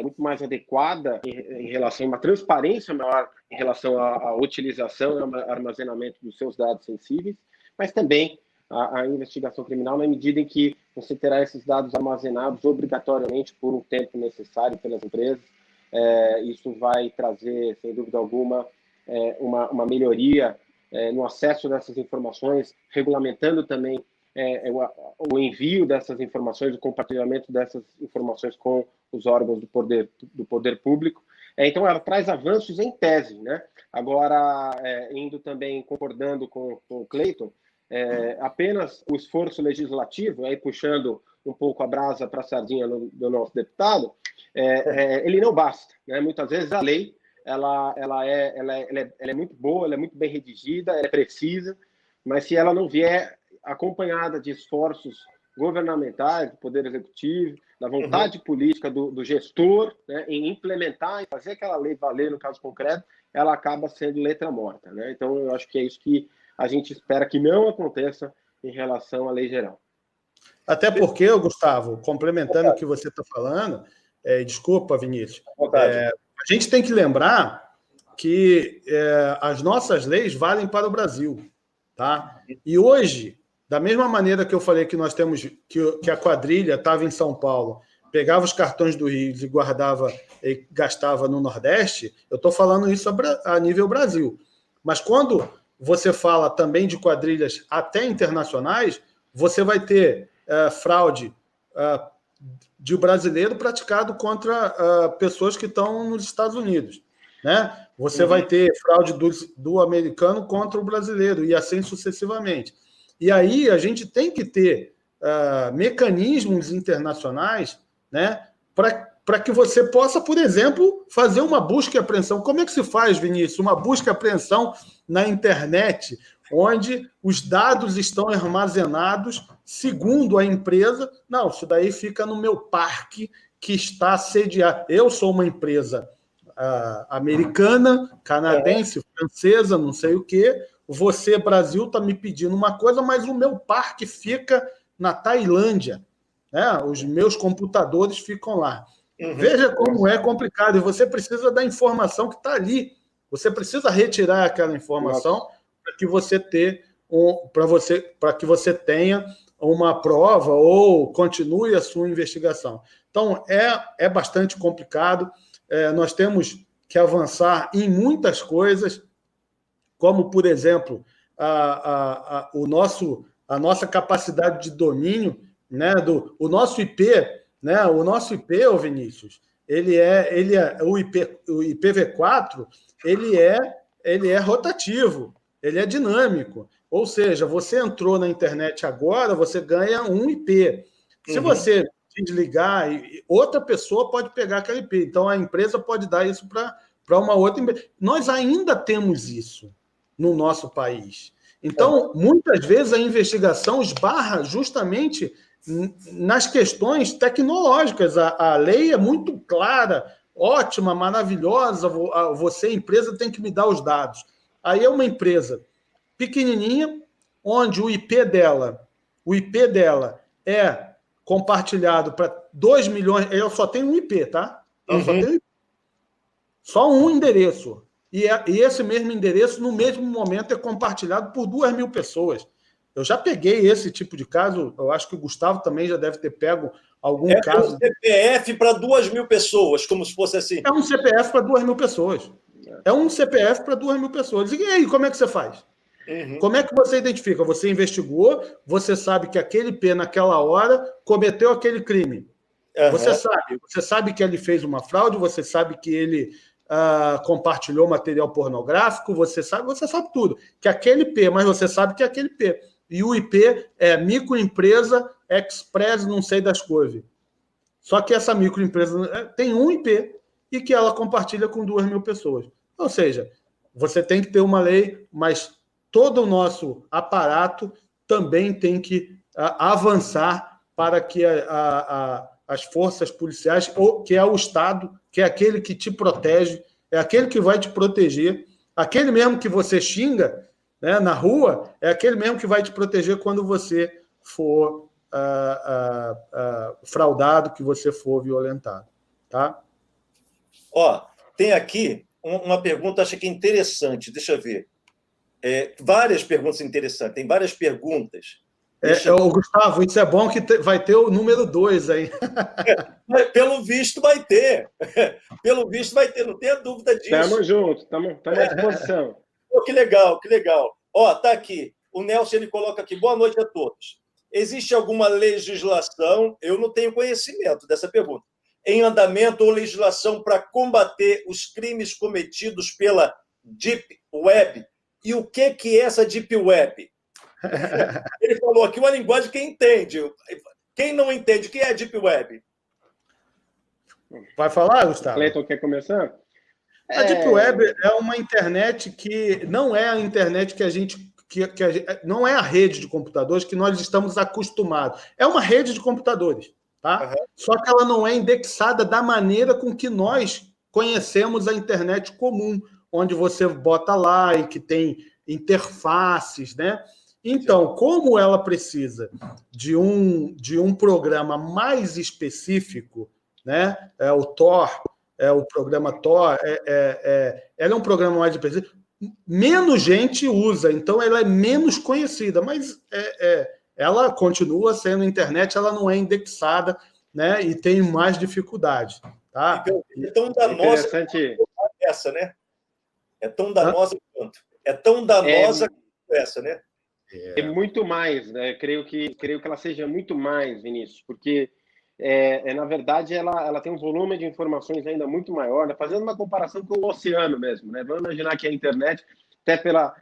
muito mais adequada em relação a uma transparência maior em relação à utilização e armazenamento dos seus dados sensíveis, mas também a investigação criminal na medida em que você terá esses dados armazenados obrigatoriamente por um tempo necessário pelas empresas. Isso vai trazer, sem dúvida alguma, uma melhoria no acesso dessas informações, regulamentando também o envio dessas informações, o compartilhamento dessas informações com os órgãos do poder público. Então, ela traz avanços em tese, né? Agora, indo também concordando com o Cleiton, apenas o esforço legislativo, aí puxando um pouco a brasa para a sardinha do nosso deputado, ele não basta, né? Muitas vezes a lei ela é muito boa, ela é muito bem redigida, ela é precisa, mas se ela não vier acompanhada de esforços governamentais, do Poder Executivo, da vontade política do gestor, né, em implementar e fazer aquela lei valer no caso concreto, ela acaba sendo letra morta, né? Então, eu acho que é isso que a gente espera que não aconteça em relação à lei geral. Até porque, Gustavo, complementando o que você está falando, desculpa, Vinícius, a gente tem que lembrar que as nossas leis valem para o Brasil, tá? E hoje, da mesma maneira que eu falei que nós temos que a quadrilha estava em São Paulo, pegava os cartões do Rio e guardava e gastava no Nordeste, eu estou falando isso a nível Brasil. Mas quando você fala também de quadrilhas até internacionais, você vai ter fraude de brasileiro praticado contra pessoas que estão nos Estados Unidos, né? Você vai ter fraude do americano contra o brasileiro e assim sucessivamente. E aí a gente tem que ter mecanismos internacionais, né, para que você possa, por exemplo, fazer uma busca e apreensão. Como é que se faz, Vinícius, uma busca e apreensão na internet, onde os dados estão armazenados segundo a empresa? Não, isso daí fica no meu parque que está sediado. Eu sou uma empresa americana, canadense, francesa, não sei o quê. Você, Brasil, está me pedindo uma coisa, mas o meu parque fica na Tailândia, né? Os meus computadores ficam lá. Veja como é complicado. E você precisa da informação que está ali. Você precisa retirar aquela informação para que você tenha uma prova ou continue a sua investigação. Então, é bastante complicado. Nós temos que avançar em muitas coisas, como, por exemplo, a nossa capacidade de domínio, né, o nosso IP, né, o nosso IP, ô Vinícius, o IPv4, ele é rotativo, ele é dinâmico. Ou seja, você entrou na internet agora, você ganha um IP. Se você desligar, outra pessoa pode pegar aquele IP. Então, a empresa pode dar isso para uma outra empresa. Nós ainda temos isso no nosso país. Então, muitas vezes a investigação esbarra justamente nas questões tecnológicas. A lei é muito clara, ótima, maravilhosa. Você, empresa, tem que me dar os dados. Aí é uma empresa pequenininha, onde o IP dela é compartilhado para 2 milhões. Ela só tem um IP, tá? Só um endereço. E esse mesmo endereço, no mesmo momento, é compartilhado por 2.000 pessoas. Eu já peguei esse tipo de caso, eu acho que o Gustavo também já deve ter pego algum caso. É um CPF para 2.000 pessoas, como se fosse assim. É um CPF para 2.000 pessoas. É um CPF para 2.000 pessoas. E aí, como é que você faz? Como é que você identifica? Você investigou, você sabe que aquele IP, naquela hora, cometeu aquele crime. Você sabe que ele fez uma fraude, você sabe que ele compartilhou material pornográfico, você sabe tudo. Que aquele IP, mas você sabe que é aquele IP. E o IP é microempresa express não sei das coisas. Só que essa microempresa tem um IP e que ela compartilha com 2.000 pessoas. Ou seja, você tem que ter uma lei, mas todo o nosso aparato também tem que avançar para que as forças policiais, ou que é o Estado, que é aquele que te protege, é aquele que vai te proteger, aquele mesmo que você xinga, né, na rua, é aquele mesmo que vai te proteger quando você for fraudado, que você for violentado. Tá? Tem aqui uma pergunta, acho que é interessante, deixa eu ver. Várias perguntas interessantes, tem várias perguntas. Gustavo, isso é bom que vai ter o número 2 aí. Pelo visto vai ter. Pelo visto vai ter, não tenha dúvida disso. Estamos juntos, estamos à disposição. Que legal, que legal. Tá aqui. O Nelson, ele coloca aqui, boa noite a todos. existe alguma legislação, eu não tenho conhecimento dessa pergunta, em andamento ou legislação para combater os crimes cometidos pela Deep Web? E o que é essa Deep Web? Ele falou aqui uma linguagem que entende. Quem não entende, o que é Deep Web? Vai falar, Gustavo? Cleiton, quer começar? A Deep Web é uma internet que não é a internet que a gente... não é a rede de computadores que nós estamos acostumados. É uma rede de computadores, tá? Uhum. Só que ela não é indexada da maneira com que nós conhecemos a internet comum, onde você bota like, tem interfaces, né? Então, como ela precisa de um programa mais específico, né? O Tor, o programa Tor, ela é um programa mais específico, menos gente usa, então ela é menos conhecida, mas ela continua sendo internet, ela não é indexada, né? E tem mais dificuldade, tá? Então, danosa essa, né? É tão danosa quanto. É tão danosa quanto essa, né? É muito mais, né? Creio que ela seja muito mais, Vinícius, porque na verdade ela tem um volume de informações ainda muito maior, né? Fazendo uma comparação com o oceano mesmo, né? Vamos imaginar que a internet, até pela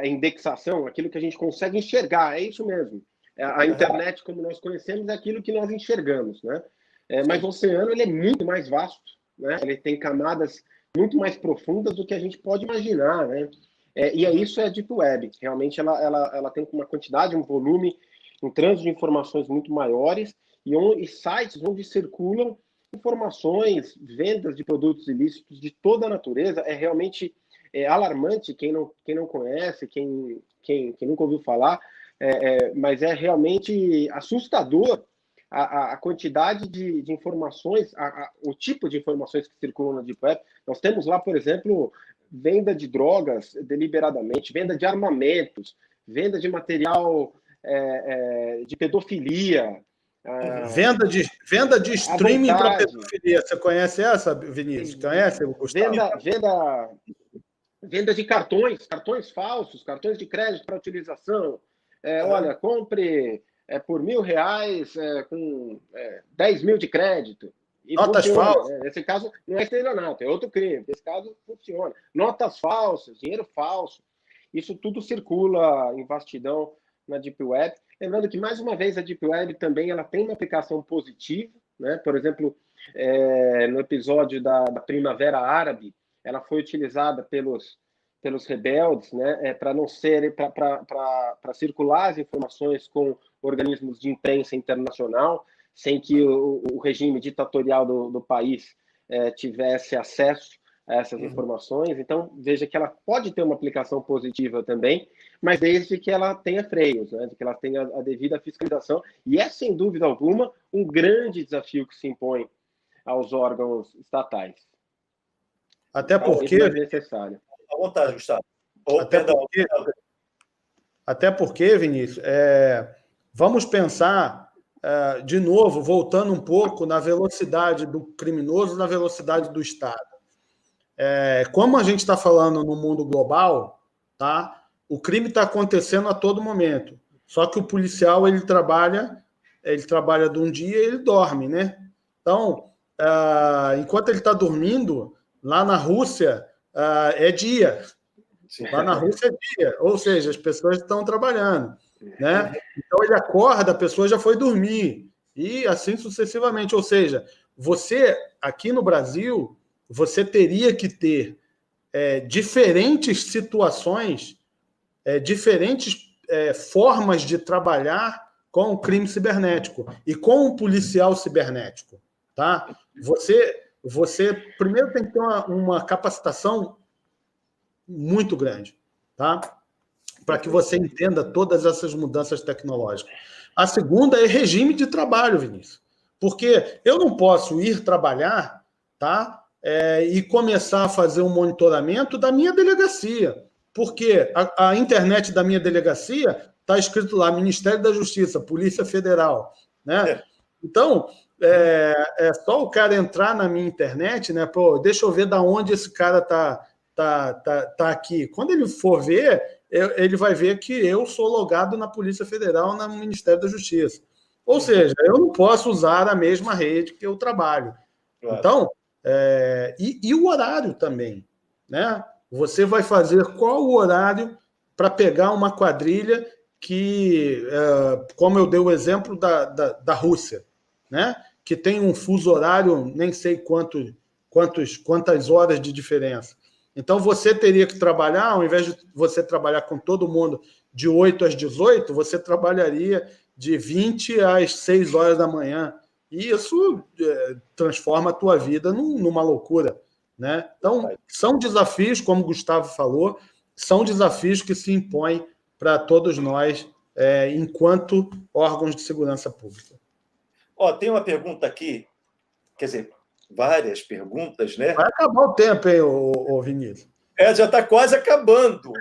indexação, aquilo que a gente consegue enxergar, é isso mesmo. A internet, como nós conhecemos, é aquilo que nós enxergamos, né? Mas o oceano ele é muito mais vasto, né? Ele tem camadas muito mais profundas do que a gente pode imaginar, né? E isso é a Deep Web. Realmente ela tem uma quantidade, um volume, um trânsito de informações muito maiores e sites onde circulam informações, vendas de produtos ilícitos de toda a natureza. É realmente alarmante quem não conhece, quem nunca ouviu falar, mas é realmente assustador a quantidade de informações, o tipo de informações que circulam na Deep Web. Nós temos lá, por exemplo, venda de drogas deliberadamente, venda de armamentos, venda de material de pedofilia. Venda de streaming para pedofilia. Você conhece essa, Vinícius? Conhece, Gustavo? Venda de cartões falsos, cartões de crédito para utilização. Olha, compre por R$1.000 com 10 mil de crédito. E notas falsas. Né? Nesse caso, não é estelionato, é outro crime. Nesse caso, funciona. Notas falsas, dinheiro falso. Isso tudo circula em vastidão na Deep Web. Lembrando que, mais uma vez, a Deep Web também ela tem uma aplicação positiva, né? Por exemplo, no episódio da Primavera Árabe, ela foi utilizada pelos rebeldes, né? Para circular as informações com organismos de imprensa internacional, sem que o regime ditatorial do país tivesse acesso a essas informações. Então, veja que ela pode ter uma aplicação positiva também, mas desde que ela tenha freios, né? De que ela tenha a devida fiscalização. E é, sem dúvida alguma, um grande desafio que se impõe aos órgãos estatais. Até porque... é necessário. À vontade, Gustavo. Até porque, Vinícius, vamos pensar... de novo, voltando um pouco na velocidade do criminoso, na velocidade do Estado. Como a gente está falando no mundo global, tá? O crime está acontecendo a todo momento. Só que o policial ele trabalha de um dia e ele dorme, né? Então, enquanto ele está dormindo, lá na Rússia é dia. Lá na Rússia é dia, ou seja, as pessoas estão trabalhando, né? Então ele acorda, a pessoa já foi dormir e assim sucessivamente. Ou seja, você aqui no Brasil você teria que ter diferentes situações, diferentes formas de trabalhar com o crime cibernético e com o policial cibernético, tá? Você primeiro tem que ter uma capacitação muito grande, tá? Para que você entenda todas essas mudanças tecnológicas. A segunda é regime de trabalho, Vinícius. Porque eu não posso ir trabalhar, tá? E começar a fazer um monitoramento da minha delegacia. Porque a internet da minha delegacia está escrito lá, Ministério da Justiça, Polícia Federal, né? Então, é só o cara entrar na minha internet, né? Pô, deixa eu ver de onde esse cara tá aqui. Quando ele for ver, ele vai ver que eu sou logado na Polícia Federal, no Ministério da Justiça. Ou seja, eu não posso usar a mesma rede que eu trabalho. Claro. Então, e o horário também, né? Você vai fazer qual o horário para pegar uma quadrilha que, como eu dei o exemplo da Rússia, né? Que tem um fuso horário, nem sei quantas horas de diferença. Então, você teria que trabalhar, ao invés de você trabalhar com todo mundo de 8 às 18, você trabalharia de 20 às 6 horas da manhã. E isso transforma a tua vida numa loucura, né? Então, são desafios, como o Gustavo falou, são desafios que se impõem para todos nós, enquanto órgãos de segurança pública. Tem uma pergunta aqui, quer dizer, várias perguntas, né? Vai acabar o tempo, hein, ô Vinícius? Já está quase acabando.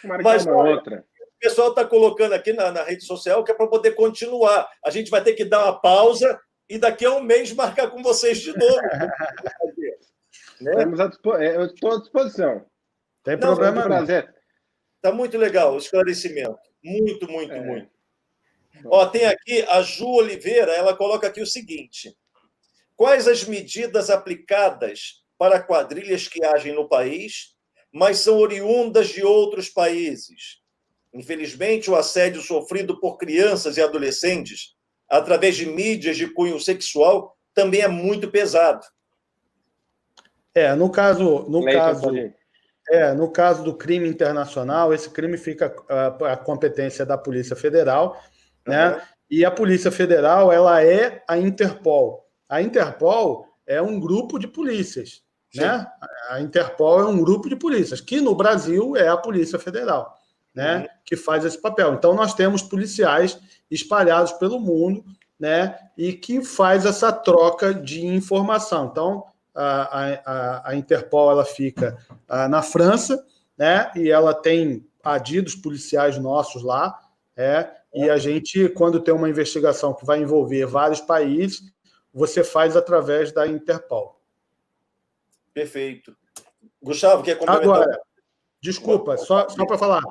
Mas outra. O pessoal está colocando aqui na rede social que é para poder continuar. A gente vai ter que dar uma pausa e daqui a um mês marcar com vocês de novo. Eu estou à disposição. Tem problema, não. Está muito legal o esclarecimento. Muito. Tem aqui a Ju Oliveira, ela coloca aqui o seguinte: quais as medidas aplicadas para quadrilhas que agem no país, mas são oriundas de outros países? Infelizmente, o assédio sofrido por crianças e adolescentes através de mídias de cunho sexual também é muito pesado. No caso do crime internacional, esse crime fica a competência da Polícia Federal, né? E a Polícia Federal, ela é a Interpol. A Interpol é um grupo de polícias, né? A Interpol é um grupo de polícias, que no Brasil é a Polícia Federal, né? Que faz esse papel. Então, nós temos policiais espalhados pelo mundo, né? E que faz essa troca de informação. Então, a Interpol, ela fica na França, né? E ela tem adidos policiais nossos lá, e a gente, quando tem uma investigação que vai envolver vários países, você faz através da Interpol. Perfeito. Gustavo, quer complementar? Agora, desculpa, só para falar.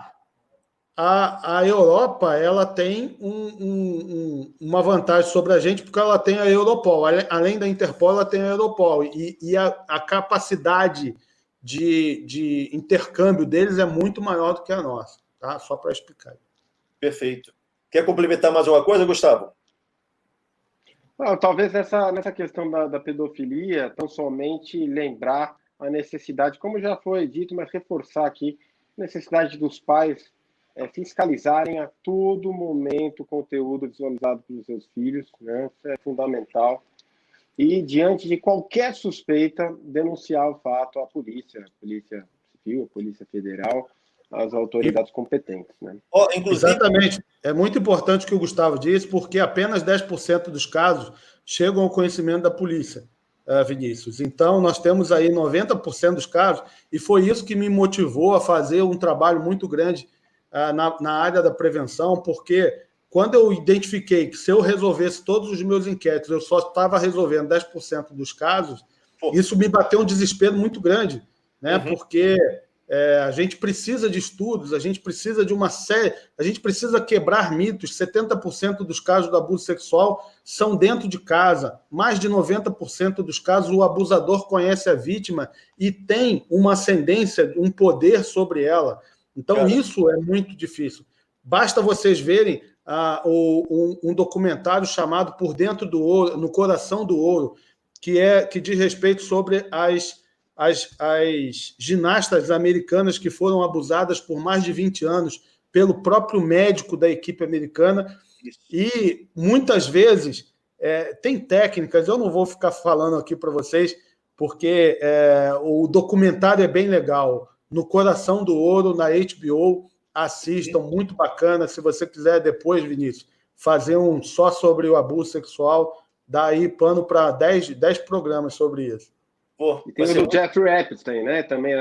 A Europa, ela tem uma vantagem sobre a gente, porque ela tem a Europol. Além da Interpol, ela tem a Europol. E a capacidade de intercâmbio deles é muito maior do que a nossa. Tá? Só para explicar. Perfeito. Quer complementar mais uma coisa, Gustavo? Talvez nessa questão da pedofilia, tão somente lembrar a necessidade, como já foi dito, mas reforçar aqui, a necessidade dos pais fiscalizarem a todo momento o conteúdo visualizado pelos seus filhos, né? Isso é fundamental. E, diante de qualquer suspeita, denunciar o fato à polícia civil, a Polícia Federal, às autoridades competentes, né? Inclusive... Exatamente. É muito importante o que o Gustavo disse, porque apenas 10% dos casos chegam ao conhecimento da polícia, Vinícius. Então, nós temos aí 90% dos casos, e foi isso que me motivou a fazer um trabalho muito grande na área da prevenção, porque quando eu identifiquei que se eu resolvesse todos os meus inquéritos, eu só estava resolvendo 10% dos casos, isso me bateu um desespero muito grande, né? Porque a gente precisa de estudos, a gente precisa de uma série, a gente precisa quebrar mitos. 70% dos casos do abuso sexual são dentro de casa, mais de 90% dos casos o abusador conhece a vítima e tem uma ascendência, um poder sobre ela. Então, isso é muito difícil. Basta vocês verem um documentário chamado Por Dentro do Ouro, No Coração do Ouro, que diz respeito sobre as ginastas americanas que foram abusadas por mais de 20 anos pelo próprio médico da equipe americana. E, muitas vezes, tem técnicas, eu não vou ficar falando aqui para vocês, porque o documentário é bem legal. No Coração do Ouro, na HBO, assistam, muito bacana. Se você quiser depois, Vinícius, fazer um só sobre o abuso sexual, dá aí pano para 10 programas sobre isso. E tem o do Jeffrey Epstein, né? Também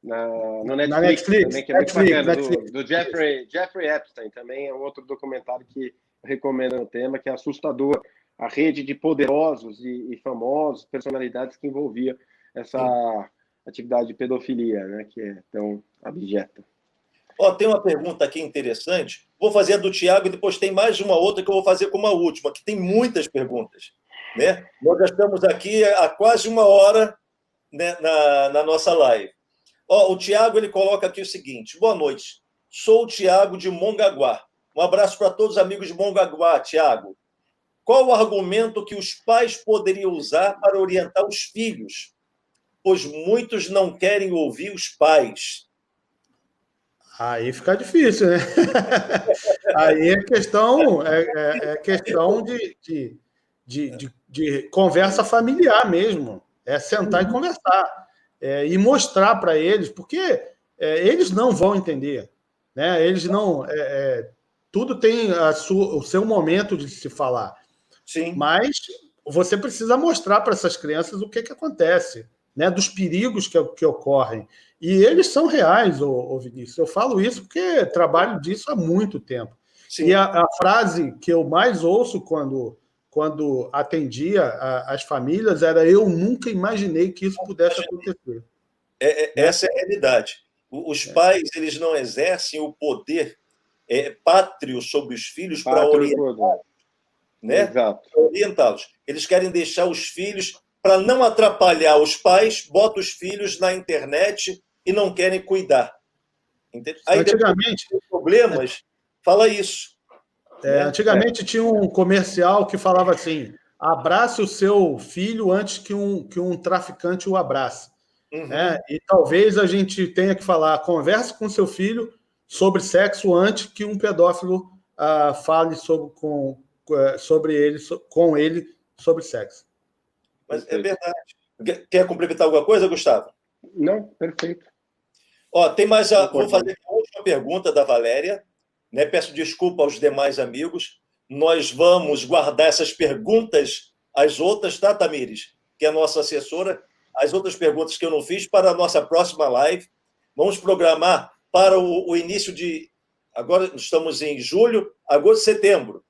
no Netflix, também, que é muito bacana. Do Jeffrey Epstein, também é um outro documentário que eu recomendo no tema, que é assustador. A rede de poderosos e famosos, personalidades que envolvia atividade de pedofilia, né, que é tão abjeta. Tem uma pergunta aqui interessante. Vou fazer a do Tiago e depois tem mais uma outra que eu vou fazer como a última, que tem muitas perguntas. Né? Nós já estamos aqui há quase uma hora, né, na nossa live. O Tiago ele coloca aqui o seguinte: boa noite, sou o Tiago de Mongaguá. Um abraço para todos os amigos de Mongaguá, Tiago. Qual o argumento que os pais poderiam usar para orientar os filhos? Pois muitos não querem ouvir os pais. Aí fica difícil, né? Aí é questão de conversa familiar mesmo. É sentar e conversar. E mostrar para eles, porque eles não vão entender. Né? Eles não. Tudo tem o seu momento de se falar. Sim. Mas você precisa mostrar para essas crianças o que acontece, né? Dos perigos que ocorrem. E eles são reais, Vinícius. Eu falo isso porque trabalho disso há muito tempo. Sim. E a frase que eu mais ouço quando atendia as famílias era: eu nunca imaginei que isso pudesse acontecer. Essa é a realidade. Os pais eles não exercem o poder pátrio sobre os filhos para orientar, né? Orientá-los. Eles querem deixar os filhos, para não atrapalhar os pais, botam os filhos na internet e não querem cuidar. Aí, antigamente, problemas, fala isso. Antigamente tinha um comercial que falava assim: abrace o seu filho antes que um traficante o abrace. Uhum. E talvez a gente tenha que falar: converse com seu filho sobre sexo antes que um pedófilo fale com ele sobre sexo. Mas é verdade. Quer complementar alguma coisa, Gustavo? Não, perfeito. Tem mais. Vou fazer a última pergunta da Valéria. Né? Peço desculpa aos demais amigos. Nós vamos guardar essas perguntas, as outras, tá, Tamires? Que é a nossa assessora. As outras perguntas que eu não fiz para a nossa próxima live. Vamos programar para o início de... Agora estamos em julho, agosto, setembro.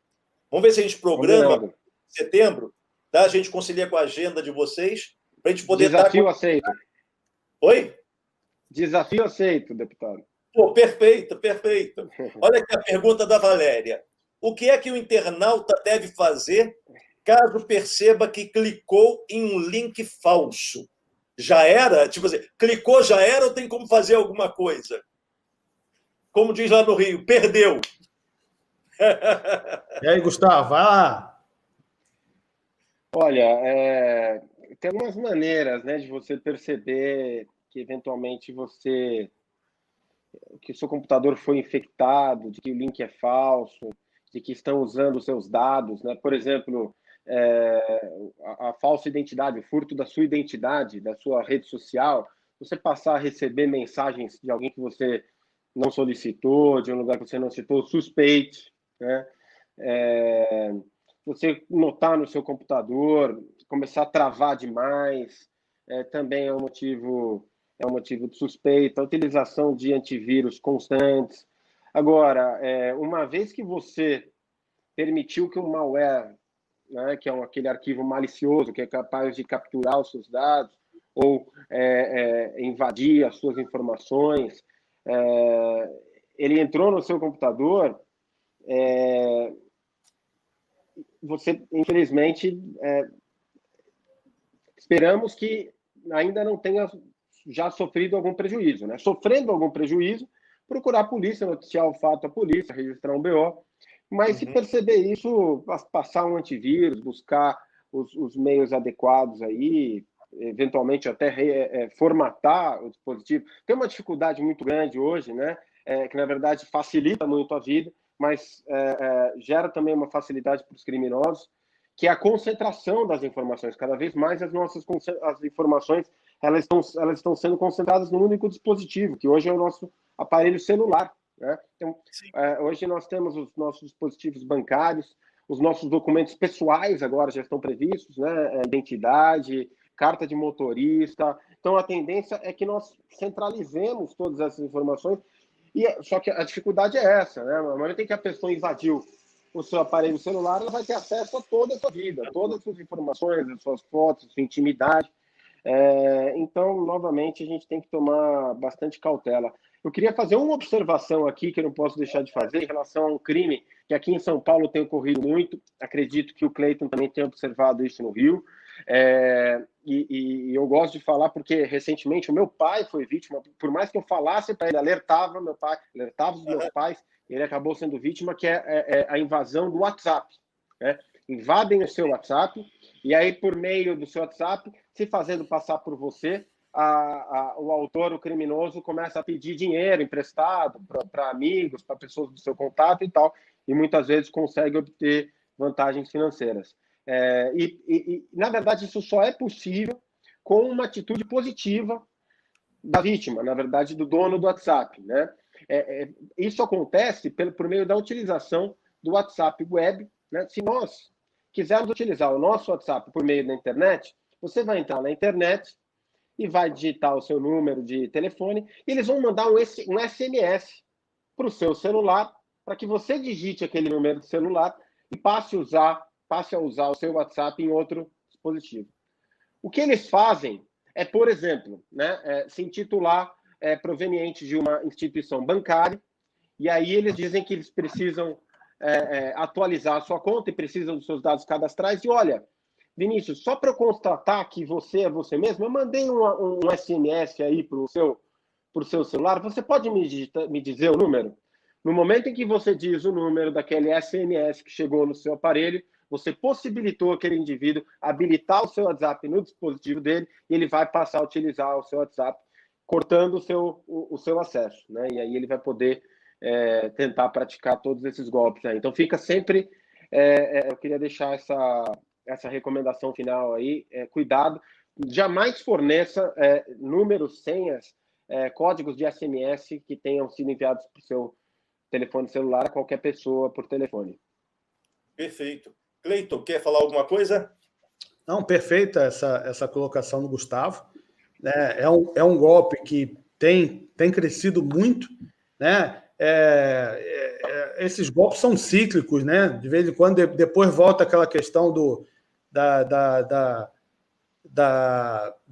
Vamos ver se a gente programa em setembro, tá? A gente concilia com a agenda de vocês, para a gente poder... Desafio aceito. Oi? Desafio aceito, deputado. Perfeito, perfeito. Olha aqui a pergunta da Valéria. O que é que o internauta deve fazer caso perceba que clicou em um link falso? Já era? Tipo assim, clicou, já era ou tem como fazer alguma coisa? Como diz lá no Rio, perdeu. E aí, Gustavo, vai lá. Olha, tem algumas maneiras, né, de você perceber que, eventualmente, que o seu computador foi infectado, de que o link é falso, de que estão usando os seus dados, né? Por exemplo, a falsa identidade, o furto da sua identidade, da sua rede social, você passar a receber mensagens de alguém que você não solicitou, de um lugar que você não citou, suspeite, né? Você notar no seu computador, começar a travar demais, também é um motivo de suspeita, a utilização de antivírus constantes. Agora, uma vez que você permitiu que um malware, né, que é aquele arquivo malicioso que é capaz de capturar os seus dados ou invadir as suas informações, ele entrou no seu computador, você, infelizmente, esperamos que ainda não tenha já sofrido algum prejuízo, né? Sofrendo algum prejuízo, procurar a polícia, noticiar o fato à polícia, registrar um BO, mas se perceber isso, passar um antivírus, buscar os meios adequados aí, eventualmente até formatar o dispositivo. Tem uma dificuldade muito grande hoje, né? Que na verdade facilita muito a vida, mas gera também uma facilidade para os criminosos, que é a concentração das informações. Cada vez mais as informações elas estão sendo concentradas num único dispositivo, que hoje é o nosso aparelho celular, né? Então, hoje nós temos os nossos dispositivos bancários, os nossos documentos pessoais agora já estão previstos, né? Identidade, carta de motorista. Então, a tendência é que nós centralizemos todas essas informações, só que a dificuldade é essa, né? No momento em que a pessoa invadiu o seu aparelho celular, ela vai ter acesso a toda a sua vida, todas as suas informações, as suas fotos, a sua intimidade. Então, novamente, a gente tem que tomar bastante cautela. Eu queria fazer uma observação aqui que eu não posso deixar de fazer em relação a um crime que aqui em São Paulo tem ocorrido muito. Acredito que o Cleiton também tenha observado isso no Rio. E eu gosto de falar porque, recentemente, o meu pai foi vítima. Por mais que eu falasse para ele, alertava os meus pais, ele acabou sendo vítima, que é a invasão do WhatsApp. Né? Invadem o seu WhatsApp e aí, por meio do seu WhatsApp, se fazendo passar por você, o autor, o criminoso, começa a pedir dinheiro emprestado para amigos, para pessoas do seu contato e tal, e muitas vezes consegue obter vantagens financeiras. Na verdade, isso só é possível com uma atitude positiva da vítima, na verdade, do dono do WhatsApp. Né? Isso acontece por meio da utilização do WhatsApp Web. Né? Se nós quisermos utilizar o nosso WhatsApp por meio da internet, você vai entrar na internet e vai digitar o seu número de telefone e eles vão mandar um SMS para o seu celular para que você digite aquele número de celular e passe a usar o seu WhatsApp em outro dispositivo. O que eles fazem é, por exemplo, se intitular proveniente de uma instituição bancária, e aí eles dizem que eles precisam atualizar a sua conta e precisam dos seus dados cadastrais. E olha, Vinícius, só para eu constatar que você é você mesmo, eu mandei um SMS aí para o seu celular. Você pode me dizer o número? No momento em que você diz o número daquele SMS que chegou no seu aparelho, você possibilitou aquele indivíduo habilitar o seu WhatsApp no dispositivo dele e ele vai passar a utilizar o seu WhatsApp, cortando o seu acesso. Né? E aí ele vai poder tentar praticar todos esses golpes. Né? Então fica sempre... eu queria deixar essa recomendação final aí, cuidado, jamais forneça números, senhas, códigos de SMS que tenham sido enviados para o seu telefone celular a qualquer pessoa por telefone. Perfeito. Cleiton, quer falar alguma coisa? Não, perfeita essa colocação do Gustavo. É um golpe que tem crescido muito, né? Esses golpes são cíclicos, né? De vez em quando, depois volta aquela questão da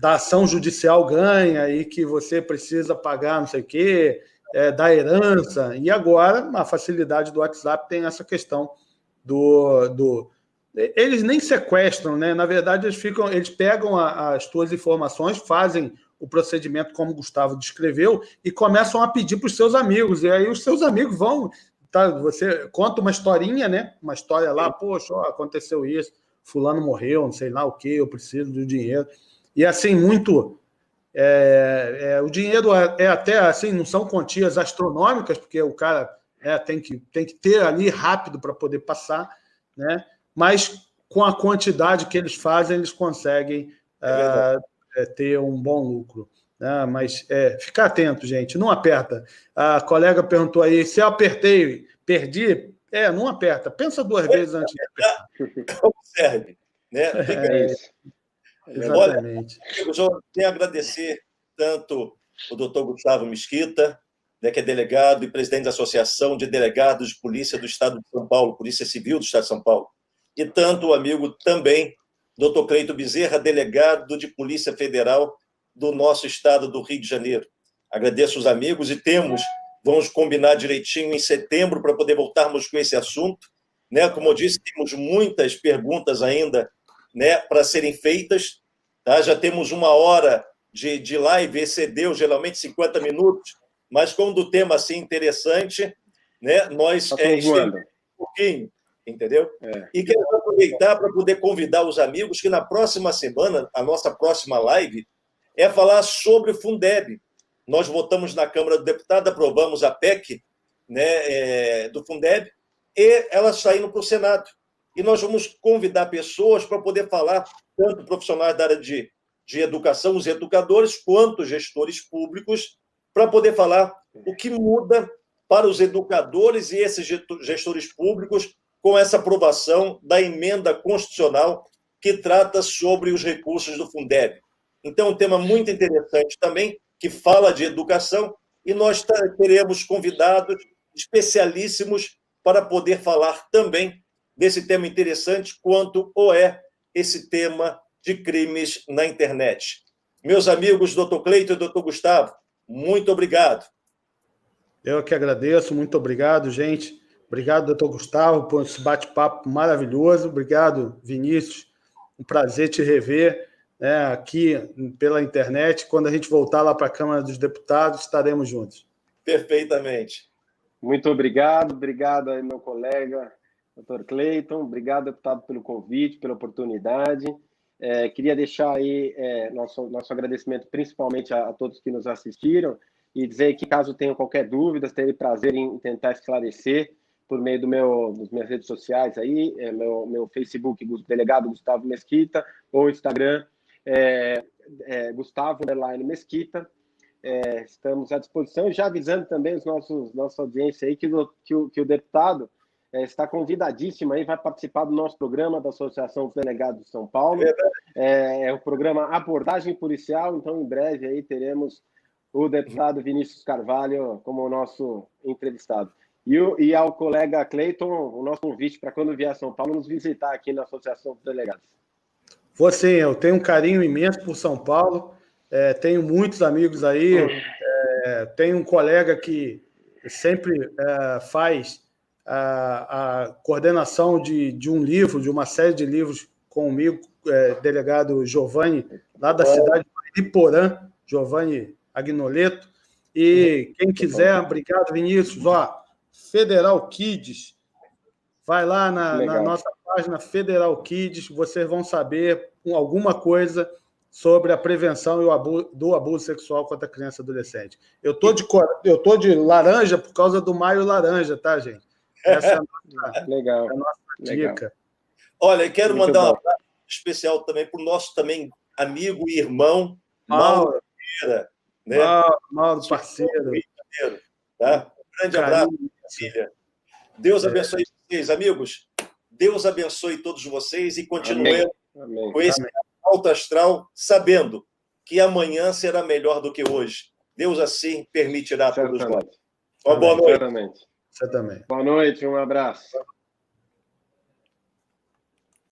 ação judicial ganha e que você precisa pagar não sei o quê, da herança. E agora, a facilidade do WhatsApp tem essa questão eles nem sequestram, né? Na verdade, eles pegam as tuas informações, fazem o procedimento como o Gustavo descreveu e começam a pedir para os seus amigos. E aí os seus amigos vão... Tá, você conta uma historinha, né? Uma história lá, poxa, aconteceu isso, fulano morreu, não sei lá o quê, eu preciso do dinheiro. E assim, muito... o dinheiro até assim, não são quantias astronômicas, porque o cara tem que ter ali rápido para poder passar, né? Mas com a quantidade que eles fazem, eles conseguem ter um bom lucro. Né? Mas ficar atento, gente, não aperta. A colega perguntou aí, se eu apertei, perdi? Não aperta. Pensa duas vezes antes de apertar. Observe. Né? Exatamente. Olha, eu quero agradecer tanto o doutor Gustavo Mesquita, né, que é delegado e presidente da Associação de Delegados de Polícia do Estado de São Paulo, Polícia Civil do Estado de São Paulo, e tanto o amigo também, doutor Cleiton Bezerra, delegado de Polícia Federal do nosso estado do Rio de Janeiro. Agradeço os amigos e vamos combinar direitinho em setembro para poder voltarmos com esse assunto. Né? Como eu disse, temos muitas perguntas ainda, né, para serem feitas. Tá? Já temos 1 hora de live, excedeu geralmente 50 minutos, mas quando o tema assim interessante, né, nós estamos um pouquinho, entendeu? E quero aproveitar para poder convidar os amigos que na próxima semana, a nossa próxima live, é falar sobre o Fundeb. Nós votamos na Câmara do Deputado, aprovamos a PEC, né, do Fundeb, e ela está indo para o Senado. E nós vamos convidar pessoas para poder falar, tanto profissionais da área de educação, os educadores, quanto gestores públicos, para poder falar o que muda para os educadores e esses gestores públicos com essa aprovação da emenda constitucional que trata sobre os recursos do Fundeb. Então, um tema muito interessante também, que fala de educação, e nós teremos convidados especialíssimos para poder falar também desse tema interessante, quanto esse tema de crimes na internet. Meus amigos, doutor Cleiton e doutor Gustavo, muito obrigado. Eu que agradeço, muito obrigado, gente. Obrigado, doutor Gustavo, por esse bate-papo maravilhoso. Obrigado, Vinícius. Um prazer te rever, né, aqui pela internet. Quando a gente voltar lá para a Câmara dos Deputados, estaremos juntos. Perfeitamente. Muito obrigado aí, meu colega, doutor Cleiton. Obrigado, deputado, pelo convite, pela oportunidade. Queria deixar aí nosso agradecimento principalmente a todos que nos assistiram e dizer que, caso tenham qualquer dúvida, terei prazer em tentar esclarecer por meio das minhas redes sociais aí, meu Facebook, delegado Gustavo Mesquita, ou Instagram, Gustavo_Mesquita. Estamos à disposição, e já avisando também nossa audiência aí que o deputado está convidadíssimo aí, vai participar do nosso programa da Associação dos Delegados de São Paulo. É o programa Abordagem Policial, então em breve aí teremos o deputado Vinícius Carvalho como nosso entrevistado. E ao colega Cleiton, o nosso convite para quando vier a São Paulo nos visitar aqui na Associação dos Delegados. Eu tenho um carinho imenso por São Paulo, tenho muitos amigos aí, tenho um colega que sempre faz a coordenação de um livro, de uma série de livros comigo, delegado Giovanni, lá da cidade de Iporã, Giovanni Agnoleto. E quem quiser, obrigado, Vinícius. Federal Kids, vai lá na nossa página Federal Kids, vocês vão saber alguma coisa sobre a prevenção do abuso sexual contra a criança e adolescente. Eu tô de laranja por causa do Maio Laranja, tá, gente? Essa é a nossa dica. Olha, quero mandar um abraço especial também para o nosso também amigo e irmão Mauro Pereira, né? Mauro, parceiro. Tá? Um grande abraço, filha. Deus abençoe vocês, amigos. Deus abençoe todos vocês e continuemos com esse alto astral, sabendo que amanhã será melhor do que hoje. Deus assim permitirá a todos nós. Uma boa noite. Certamente. Você também. Boa noite, um abraço.